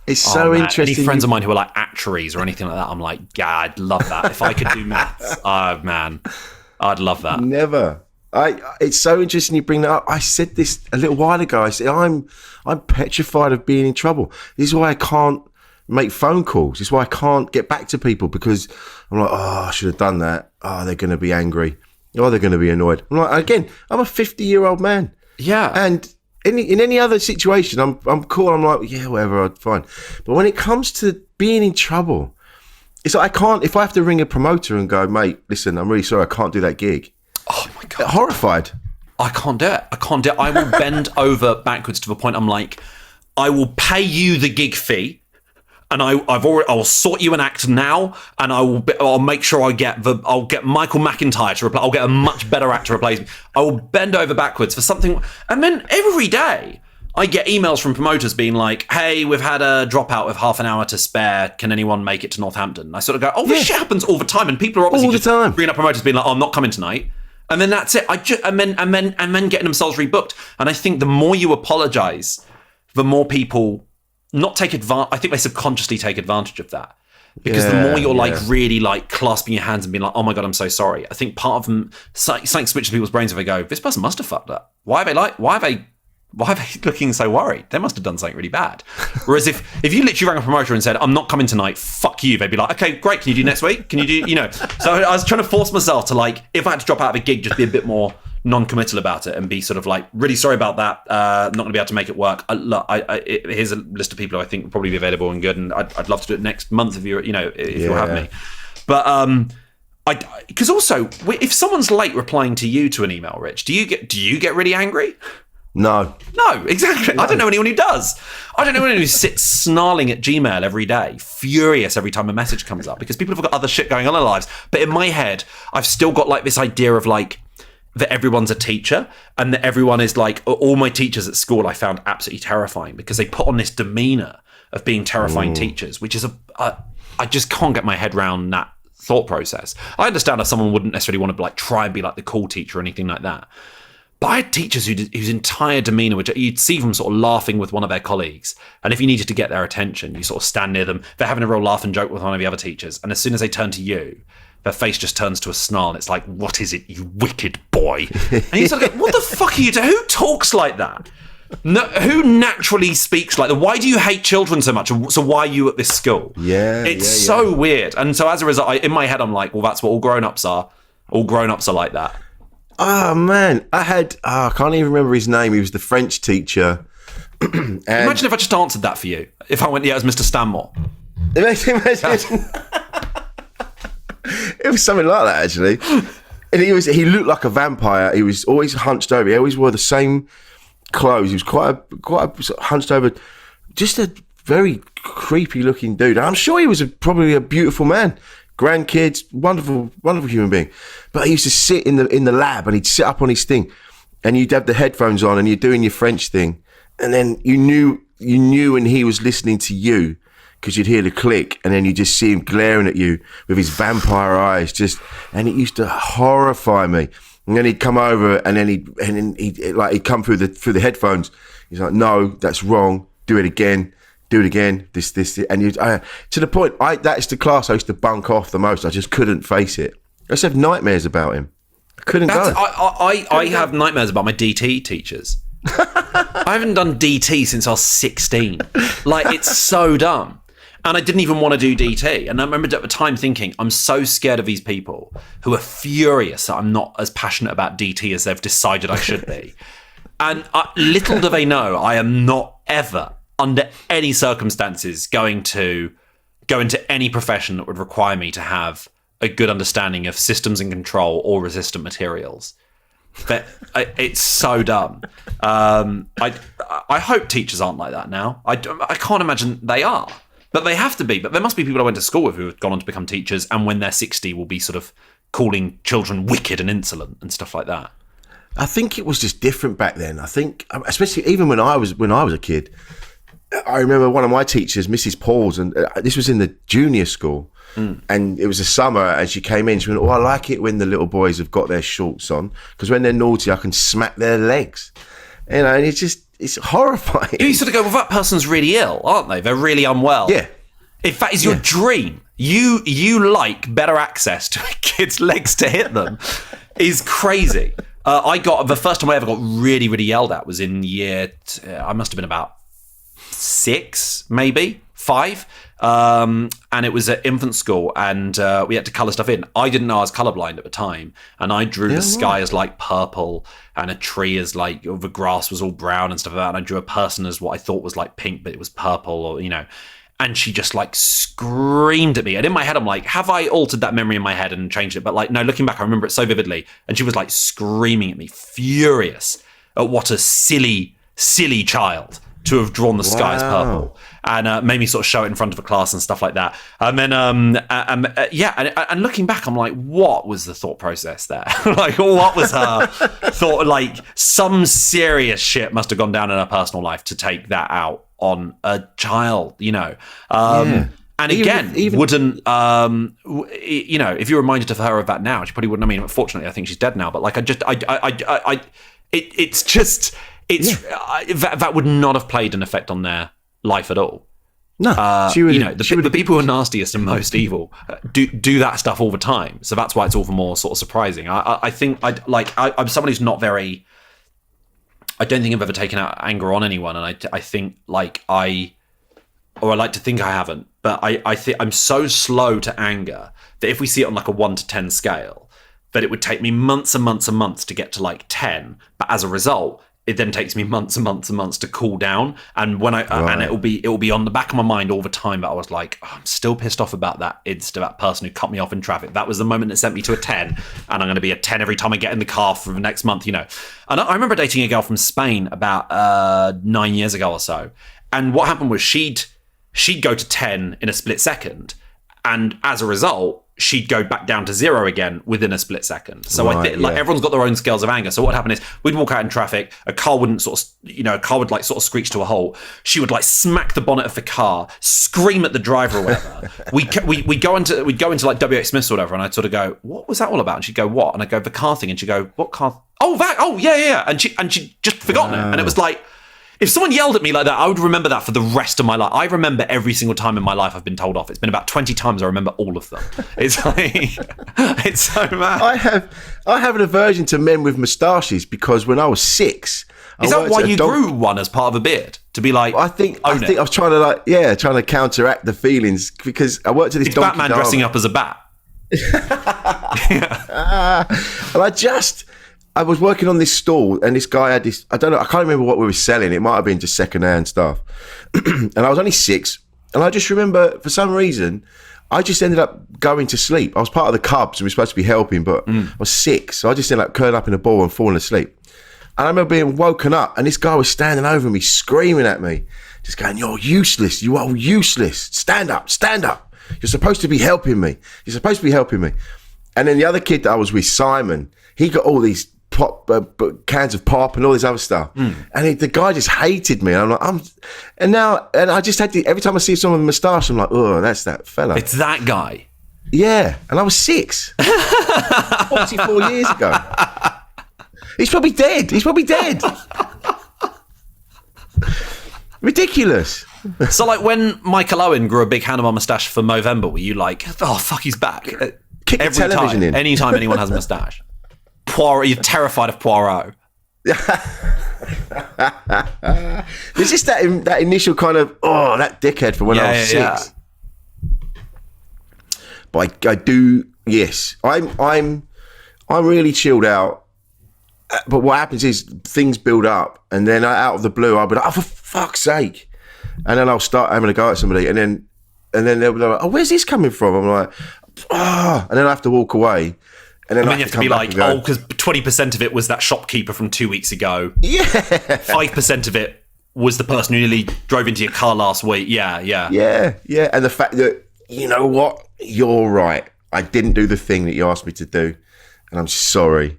It's so interesting. Any friends of mine who are like actuaries or anything like that, I'm like, yeah, I'd love that. If I could do maths, man, I'd love that. Never. It's so interesting you bring that up. I said this a little while ago. I said, I'm petrified of being in trouble. This is why I can't make phone calls. This is why I can't get back to people, because I'm like, I should have done that. They're going to be angry. They're going to be annoyed. I'm like, again, I'm a 50-year-old man. Yeah. And in any other situation, I'm cool. I'm like, yeah, whatever, fine. But when it comes to being in trouble, it's like if I have to ring a promoter and go, mate, listen, I'm really sorry, I can't do that gig. Oh my God. Horrified. I can't do it. I will bend over backwards to the point I'm like, I will pay you the gig fee, and I will sort you an act now, and I'll make sure I'll get Michael McIntyre to replace. I'll get a much better actor to replace me. I will bend over backwards for something, and then every day I get emails from promoters being like, hey, we've had a dropout with half an hour to spare. Can anyone make it to Northampton? And I sort of go, oh, this shit happens all the time. And people are obviously just bringing up promoters being like, oh, I'm not coming tonight. And then that's it. And then getting themselves rebooked. And I think the more you apologise, the more people not take advantage. I think they subconsciously take advantage of that. Because the more you're like really like clasping your hands and being like, oh my God, I'm so sorry. I think part of them, something switches people's brains if they go, this person must have fucked up. Why are they looking so worried? They must have done something really bad. Whereas if you literally rang a promoter and said, I'm not coming tonight, fuck you, they'd be like, okay, great, can you do next week? Can you do, So I was trying to force myself to like, if I had to drop out of a gig, just be a bit more non-committal about it and be sort of like, really sorry about that, not going to be able to make it work. Here's a list of people who I think will probably be available and good, and I'd love to do it next month if you'll have me. But because also, if someone's late replying to you to an email, Rich, do you get really angry? No, exactly. No. I don't know anyone who does. I don't know anyone who sits snarling at Gmail every day, furious every time a message comes up, because people have got other shit going on in their lives. But in my head, I've still got like this idea of like that everyone's a teacher and that everyone is like, all my teachers at school I found absolutely terrifying because they put on this demeanour of being terrifying teachers, which is I just can't get my head around that thought process. I understand if someone wouldn't necessarily want to like try and be like the cool teacher or anything like that. But I had teachers whose entire demeanour, which you'd see them sort of laughing with one of their colleagues. And if you needed to get their attention, you sort of stand near them. They're having a real laugh and joke with one of the other teachers. And as soon as they turn to you, their face just turns to a snarl. And it's like, what is it, you wicked boy? And you sort of go, what the fuck are you doing? Who talks like that? No, who naturally speaks like that? Why do you hate children so much? So why are you at this school? It's so weird. And so as a result, in my head, I'm like, well, that's what all grown-ups are. All grown-ups are like that. Oh, man. I can't even remember his name. He was the French teacher. Imagine if I just answered that for you. If I went, yeah, it was Mr. Stanmore. It was something like that, actually. And he looked like a vampire. He was always hunched over. He always wore the same clothes. He was quite a hunched over, just a very creepy looking dude. I'm sure he was probably a beautiful man. Grandkids, wonderful human being. But he used to sit in the lab and he'd sit up on his thing and you'd have the headphones on and you're doing your French thing. And then you knew when he was listening to you because you'd hear the click and then you just see him glaring at you with his vampire eyes and it used to horrify me. And then he'd come over and then he'd come through the headphones. He's like, no, that's wrong. Do it again. This, and to the point, that's the class I used to bunk off the most. I just couldn't face it. I just have nightmares about him. I couldn't go. I have nightmares about my DT teachers. I haven't done DT since I was 16. Like, it's so dumb. And I didn't even want to do DT. And I remember at the time thinking, I'm so scared of these people who are furious that I'm not as passionate about DT as they've decided I should be. And little do they know, I am not ever, under any circumstances, going to go into any profession that would require me to have a good understanding of systems and control or resistant materials. But it's so dumb. I hope teachers aren't like that now. I can't imagine they are. But they have to be. But there must be people I went to school with who have gone on to become teachers and when they're 60 will be sort of calling children wicked and insolent and stuff like that. I think it was just different back then. I think, especially even when I was a kid, I remember one of my teachers, Mrs. Pauls, and this was in the junior school, and it was a summer, and she came in, she went, I like it when the little boys have got their shorts on, because when they're naughty, I can smack their legs. And it's horrifying. You sort of go, well, that person's really ill, aren't they? They're really unwell. Yeah. If that is your dream, you like better access to a kid's legs to hit them, is crazy. I got, the first time I ever got really, really yelled at was in I must have been about 6, maybe 5. And it was at infant school and we had to colour stuff in. I didn't know I was colourblind at the time. And I drew the sky as like purple and a tree as like, the grass was all brown and stuff like that. And I drew a person as what I thought was like pink, but it was purple or, and she just like screamed at me. And in my head, I'm like, have I altered that memory in my head and changed it? But like, no, looking back, I remember it so vividly. And she was like screaming at me, furious at what a silly, silly child to have drawn the sky as purple. and made me sort of show it in front of a class and stuff like that. And then, and looking back, I'm like, what was the thought process there? Like, what was her thought? Like, some serious shit must have gone down in her personal life to take that out on a child, you know. And again, wouldn't, you know, if you reminded of her of that now, she probably wouldn't. I mean, fortunately, I think she's dead now, but like, that would not have played an effect on their life at all. No, you know, the people who are nastiest and most evil do that stuff all the time. So that's why it's all the more sort of surprising. I think I'm someone who's not very. I don't think I've ever taken out anger on anyone, and I think I like to think I haven't, but I think I'm so slow to anger that if we see it on like a 1 to 10 scale, that it would take me months and months and months to get to like 10. But as a result, it then takes me months and months and months to cool down. And when and it will be on the back of my mind all the time. But I was like, oh, I'm still pissed off about that person who cut me off in traffic. That was the moment that sent me to a 10, and I'm going to be a 10 every time I get in the car for the next month, you know. And I remember dating a girl from Spain about 9 years ago or so. And what happened was she'd go to 10 in a split second, and as a result, she'd go back down to 0 again within a split second. So everyone's got their own scales of anger. So what happened is we'd walk out in traffic, a car wouldn't a car would like sort of screech to a halt. She would like smack the bonnet of the car, scream at the driver or whatever. we'd go into like WH Smith's or whatever, and I'd sort of go, what was that all about? And she'd go, what? And I'd go, the car thing. And she'd go, what car? Oh, that. Oh, yeah. And she'd just forgotten it. And it was like, if someone yelled at me like that, I would remember that for the rest of my life. I remember every single time in my life I've been told off. It's been about 20 times. I remember all of them. It's like, it's so mad. I have an aversion to men with moustaches because when I was 6, is that why you grew one as part of a beard? To be like, I think I was trying to counteract the feelings because I worked at this. It's Batman dressing up as a bat. And I was working on this stall, and this guy had this, I don't know, I can't remember what we were selling. It might have been just secondhand stuff. And I was only 6. And I just remember, for some reason, I just ended up going to sleep. I was part of the Cubs, and we were supposed to be helping, but I was 6. So I just ended up curling up in a ball and falling asleep. And I remember being woken up, and this guy was standing over me, screaming at me, just going, "You're useless. You are useless. Stand up, stand up. You're supposed to be helping me. You're supposed to be helping me." And then the other kid that I was with, Simon, he got all these cans of pop and all this other stuff, and the guy just hated me. And I'm like, and I just had to, every time I see someone with a moustache, I'm like, oh, that's that fella. It's that guy. Yeah, and I was 6, 44 years ago. He's probably dead. Ridiculous. So, like, when Michael Owen grew a big handlebar moustache for Movember, were you like, oh fuck, he's back? Kick the television in. Anytime anyone has a moustache. Poirot, you're terrified of Poirot. There's just that initial kind of, oh, that dickhead from when I was 6. Yeah. But I do, yes. I'm really chilled out. But what happens is things build up, and then out of the blue, I'll be like, oh, for fuck's sake. And then I'll start having a go at somebody, and then they'll be like, oh, where's this coming from? I'm like, ah, and then I have to walk away. And then you have to be like, oh, because 20% of it was that shopkeeper from 2 weeks ago. Yeah. 5% of it was the person who nearly drove into your car last week. Yeah. Yeah. And the fact that, you know what? You're right. I didn't do the thing that you asked me to do. And I'm sorry.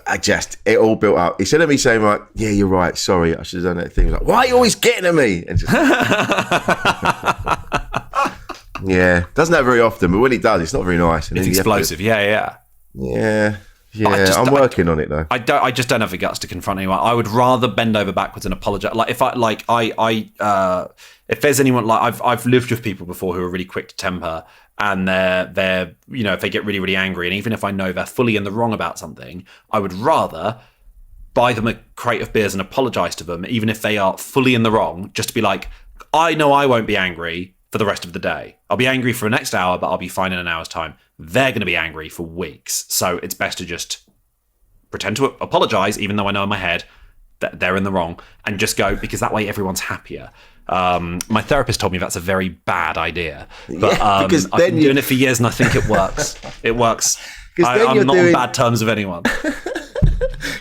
It all built up. Instead of me saying like, yeah, you're right. Sorry, I should have done that thing. Like, why are you always getting at me? And just, yeah. Doesn't that very often, but when he does, it's not very nice. And it's explosive. Yeah. Yeah, I'm working on it though. I just don't have the guts to confront anyone. I would rather bend over backwards and apologize. Like if there's anyone, like I've lived with people before who are really quick to temper, and they're you know, if they get really, really angry, and even if I know they're fully in the wrong about something, I would rather buy them a crate of beers and apologize to them, even if they are fully in the wrong, just to be like, I know I won't be angry for the rest of the day. I'll be angry for the next hour, but I'll be fine in an hour's time. They're going to be angry for weeks. So it's best to just pretend to apologize, even though I know in my head that they're in the wrong, and just go, because that way everyone's happier. My therapist told me that's a very bad idea. But I've been doing it for years, and I think it works. It works. I'm not on bad terms with anyone.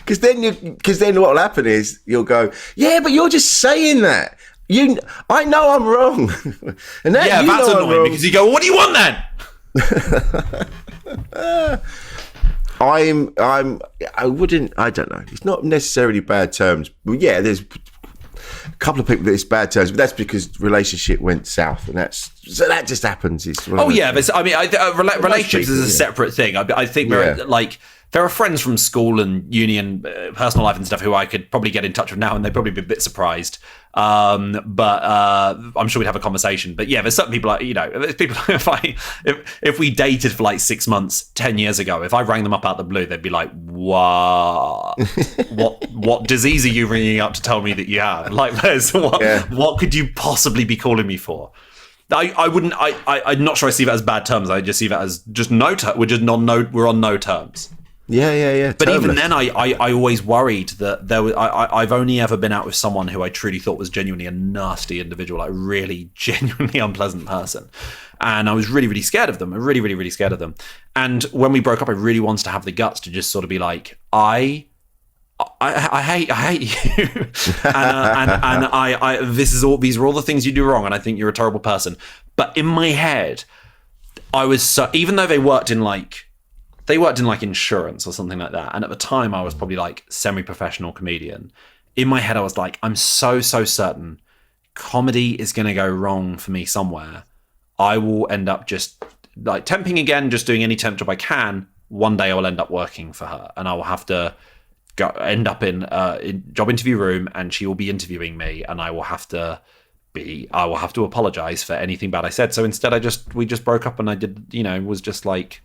Because then what will happen is you'll go, yeah, but you're just saying that. I know I'm wrong. And that, yeah, that's annoying because you go, well, what do you want then? I don't know. It's not necessarily bad terms, but yeah, there's a couple of people that it's bad terms, but that's because relationship went south, and that just happens. But I mean, relationships is a separate thing. I think there are friends from school and uni and personal life and stuff who I could probably get in touch with now, and they'd probably be a bit surprised. But I'm sure we'd have a conversation. But yeah, there's certain people, there's people. If we dated for like 6 months 10 years ago, if I rang them up out the blue, they'd be like, "What? what disease are you ringing up to tell me that you have? Like, what could you possibly be calling me for?" I'm not sure I see that as bad terms. I just see that as just we're on no terms. Yeah. But even then, I always worried that I've only ever been out with someone who I truly thought was genuinely a nasty individual, like really genuinely unpleasant person. And I was really, really scared of them. Really scared of them. And when we broke up, I really wanted to have the guts to just sort of be like, I hate you, and these are all the things you do wrong, and I think you're a terrible person. But in my head, I was even though they worked in like insurance or something like that, and at the time I was probably like semi-professional comedian. In my head, I was like, I'm so certain comedy is going to go wrong for me somewhere. I will end up just like temping again, just doing any temp job I can. One day I will end up working for her, and I will have to end up in job interview room, and she will be interviewing me, and I will have to apologize for anything bad I said. So instead we just broke up, and I was just like,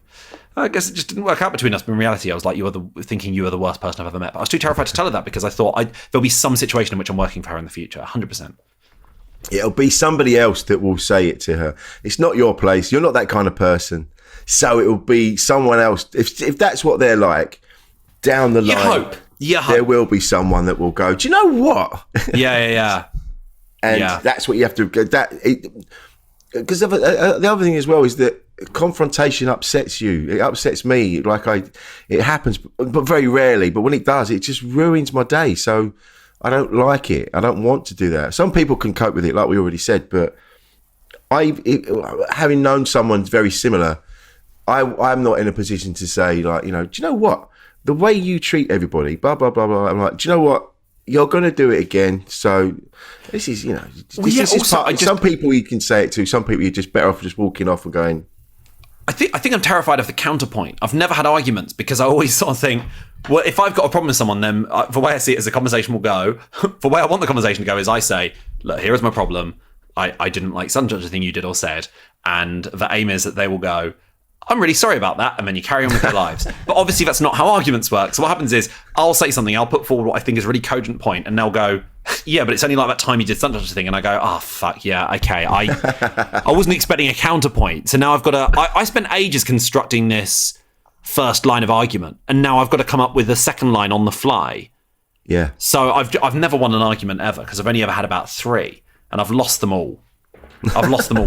I guess it just didn't work out between us. But in reality, I was like, you were the worst person I've ever met. But I was too terrified to tell her that because I thought there'll be some situation in which I'm working for her in the future, 100%. It'll be somebody else that will say it to her. It's not your place. You're not that kind of person. So it will be someone else. If that's what they're like, down the line, there will be someone that will go, do you know what? Yeah. And that's what you have to go. Because the other thing as well is that confrontation upsets you. It upsets me. It happens, but very rarely. But when it does, it just ruins my day. So I don't like it. I don't want to do that. Some people can cope with it, like we already said. But having known someone very similar, I'm not in a position to say, like, do you know what? The way you treat everybody, blah, blah, blah, blah. I'm like, do you know what? You're going to do it again. So this is, some people you can say it to. Some people you're just better off just walking off and going. I think I'm terrified of the counterpoint. I've never had arguments because I always sort of think, well, if I've got a problem with someone, then the way I see it is the conversation will go. The way I want the conversation to go is I say, look, here is my problem. I didn't like some such a thing you did or said. And the aim is that they will go, I'm really sorry about that, and then you carry on with your lives. But obviously that's not how arguments work. So what happens is I'll say something, I'll put forward what I think is a really cogent point, and they'll go, yeah, but it's only like that time you did such a thing. And I go, oh, fuck, yeah, okay. I wasn't expecting a counterpoint. So now I've got to... I spent ages constructing this first line of argument, and now I've got to come up with a second line on the fly. Yeah. So I've never won an argument ever, because I've only ever had about 3, and I've lost them all.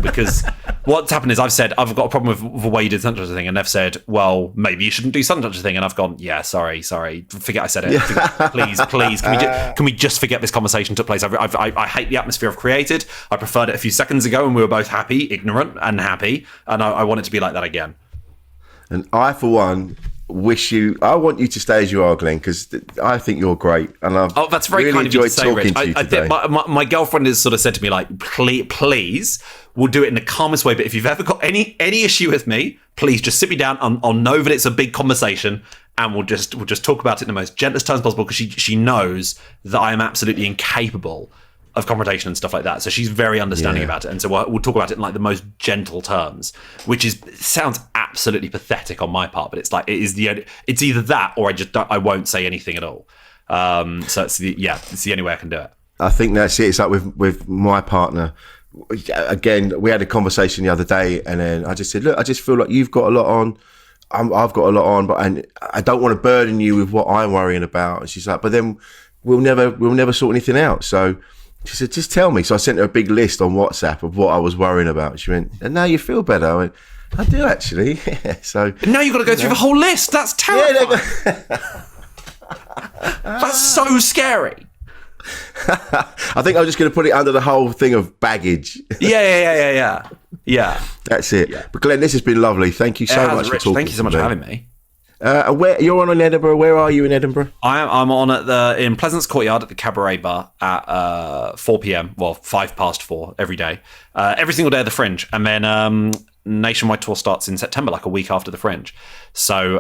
Because what's happened is I've said I've got a problem with the way you did such a thing, and they've said, well, maybe you shouldn't do such a thing, and I've gone, yeah, sorry, forget I said it. Please, can we just forget this conversation took place? I hate the atmosphere I've created. I preferred it a few seconds ago, and we were both happy, ignorant and happy, and I want it to be like that again. And I, for one, I want you to stay as you are, Glenn, because I think you're great, and that's very really kind of you to enjoyed say, talking Rich. to you today. My girlfriend has sort of said to me, like, please, we'll do it in the calmest way, but if you've ever got any issue with me, please just sit me down. I'll know that it's a big conversation, and we'll just talk about it in the most gentlest terms possible, because she knows that I am absolutely incapable of confrontation and stuff like that. So she's very understanding about it. And so we'll talk about it in like the most gentle terms, which sounds absolutely pathetic on my part, but it's like, it's either that or I won't say anything at all. So it's the only way I can do it. I think that's it. It's like with my partner. Again, we had a conversation the other day, and then I just said, look, I just feel like you've got a lot on. I've got a lot on, and I don't want to burden you with what I'm worrying about. And she's like, but then we'll never sort anything out. So she said, just tell me. So I sent her a big list on WhatsApp of what I was worrying about. She went, and now you feel better. I went, I do actually. So and now you've got to go through the whole list. That's terrifying. That's so scary. I think I'm just going to put it under the whole thing of baggage. Yeah. That's it. Yeah. But Glenn, this has been lovely. Thank you so much for talking. Thank you so much for having me. Where you're on in Edinburgh? Where are you in Edinburgh? I'm on in Pleasance Courtyard at the Cabaret Bar at 4 p.m. Well, 4:05 every day, every single day of the Fringe, and then nationwide tour starts in September, like a week after the Fringe. So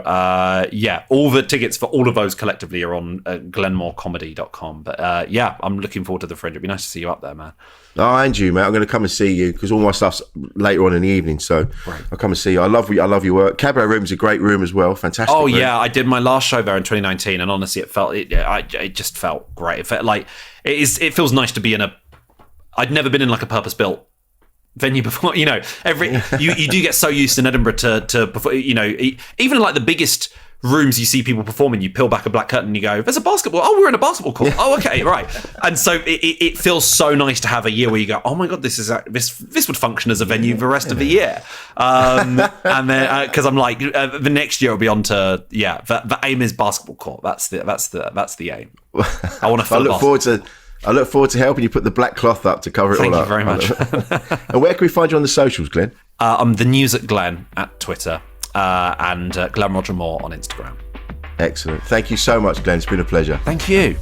all the tickets for all of those collectively are on glenmorecomedy.com. But I'm looking forward to the Fringe. It'd be nice to see you up there, man. Oh, and you, mate. I'm going to come and see you because all my stuff's later on in the evening. So I'll come and see you. I love your work. Cabaret Room's a great room as well. Fantastic. Oh, room. yeah. I did my last show there in 2019, and honestly, it just felt great. It felt like it feels nice to be in I'd never been in like a purpose-built venue before. You know, you do get so used in Edinburgh to before, you know, even like the biggest rooms you see people performing, you peel back a black curtain and you go, there's a basketball. Oh, we're in a basketball court. Oh, okay, right. And so it feels so nice to have a year where you go, oh my God, this would function as a venue the rest of the year. And then because I'm like, the next year will be on to the aim is basketball court. That's the aim. I want to. I look forward to helping you put the black cloth up to cover it all up. Thank you very much. And where can we find you on the socials, Glenn? I'm the News at Glenn at Twitter. And Glenn Roger Moore on Instagram. Excellent. Thank you so much, Glenn. It's been a pleasure. Thank you.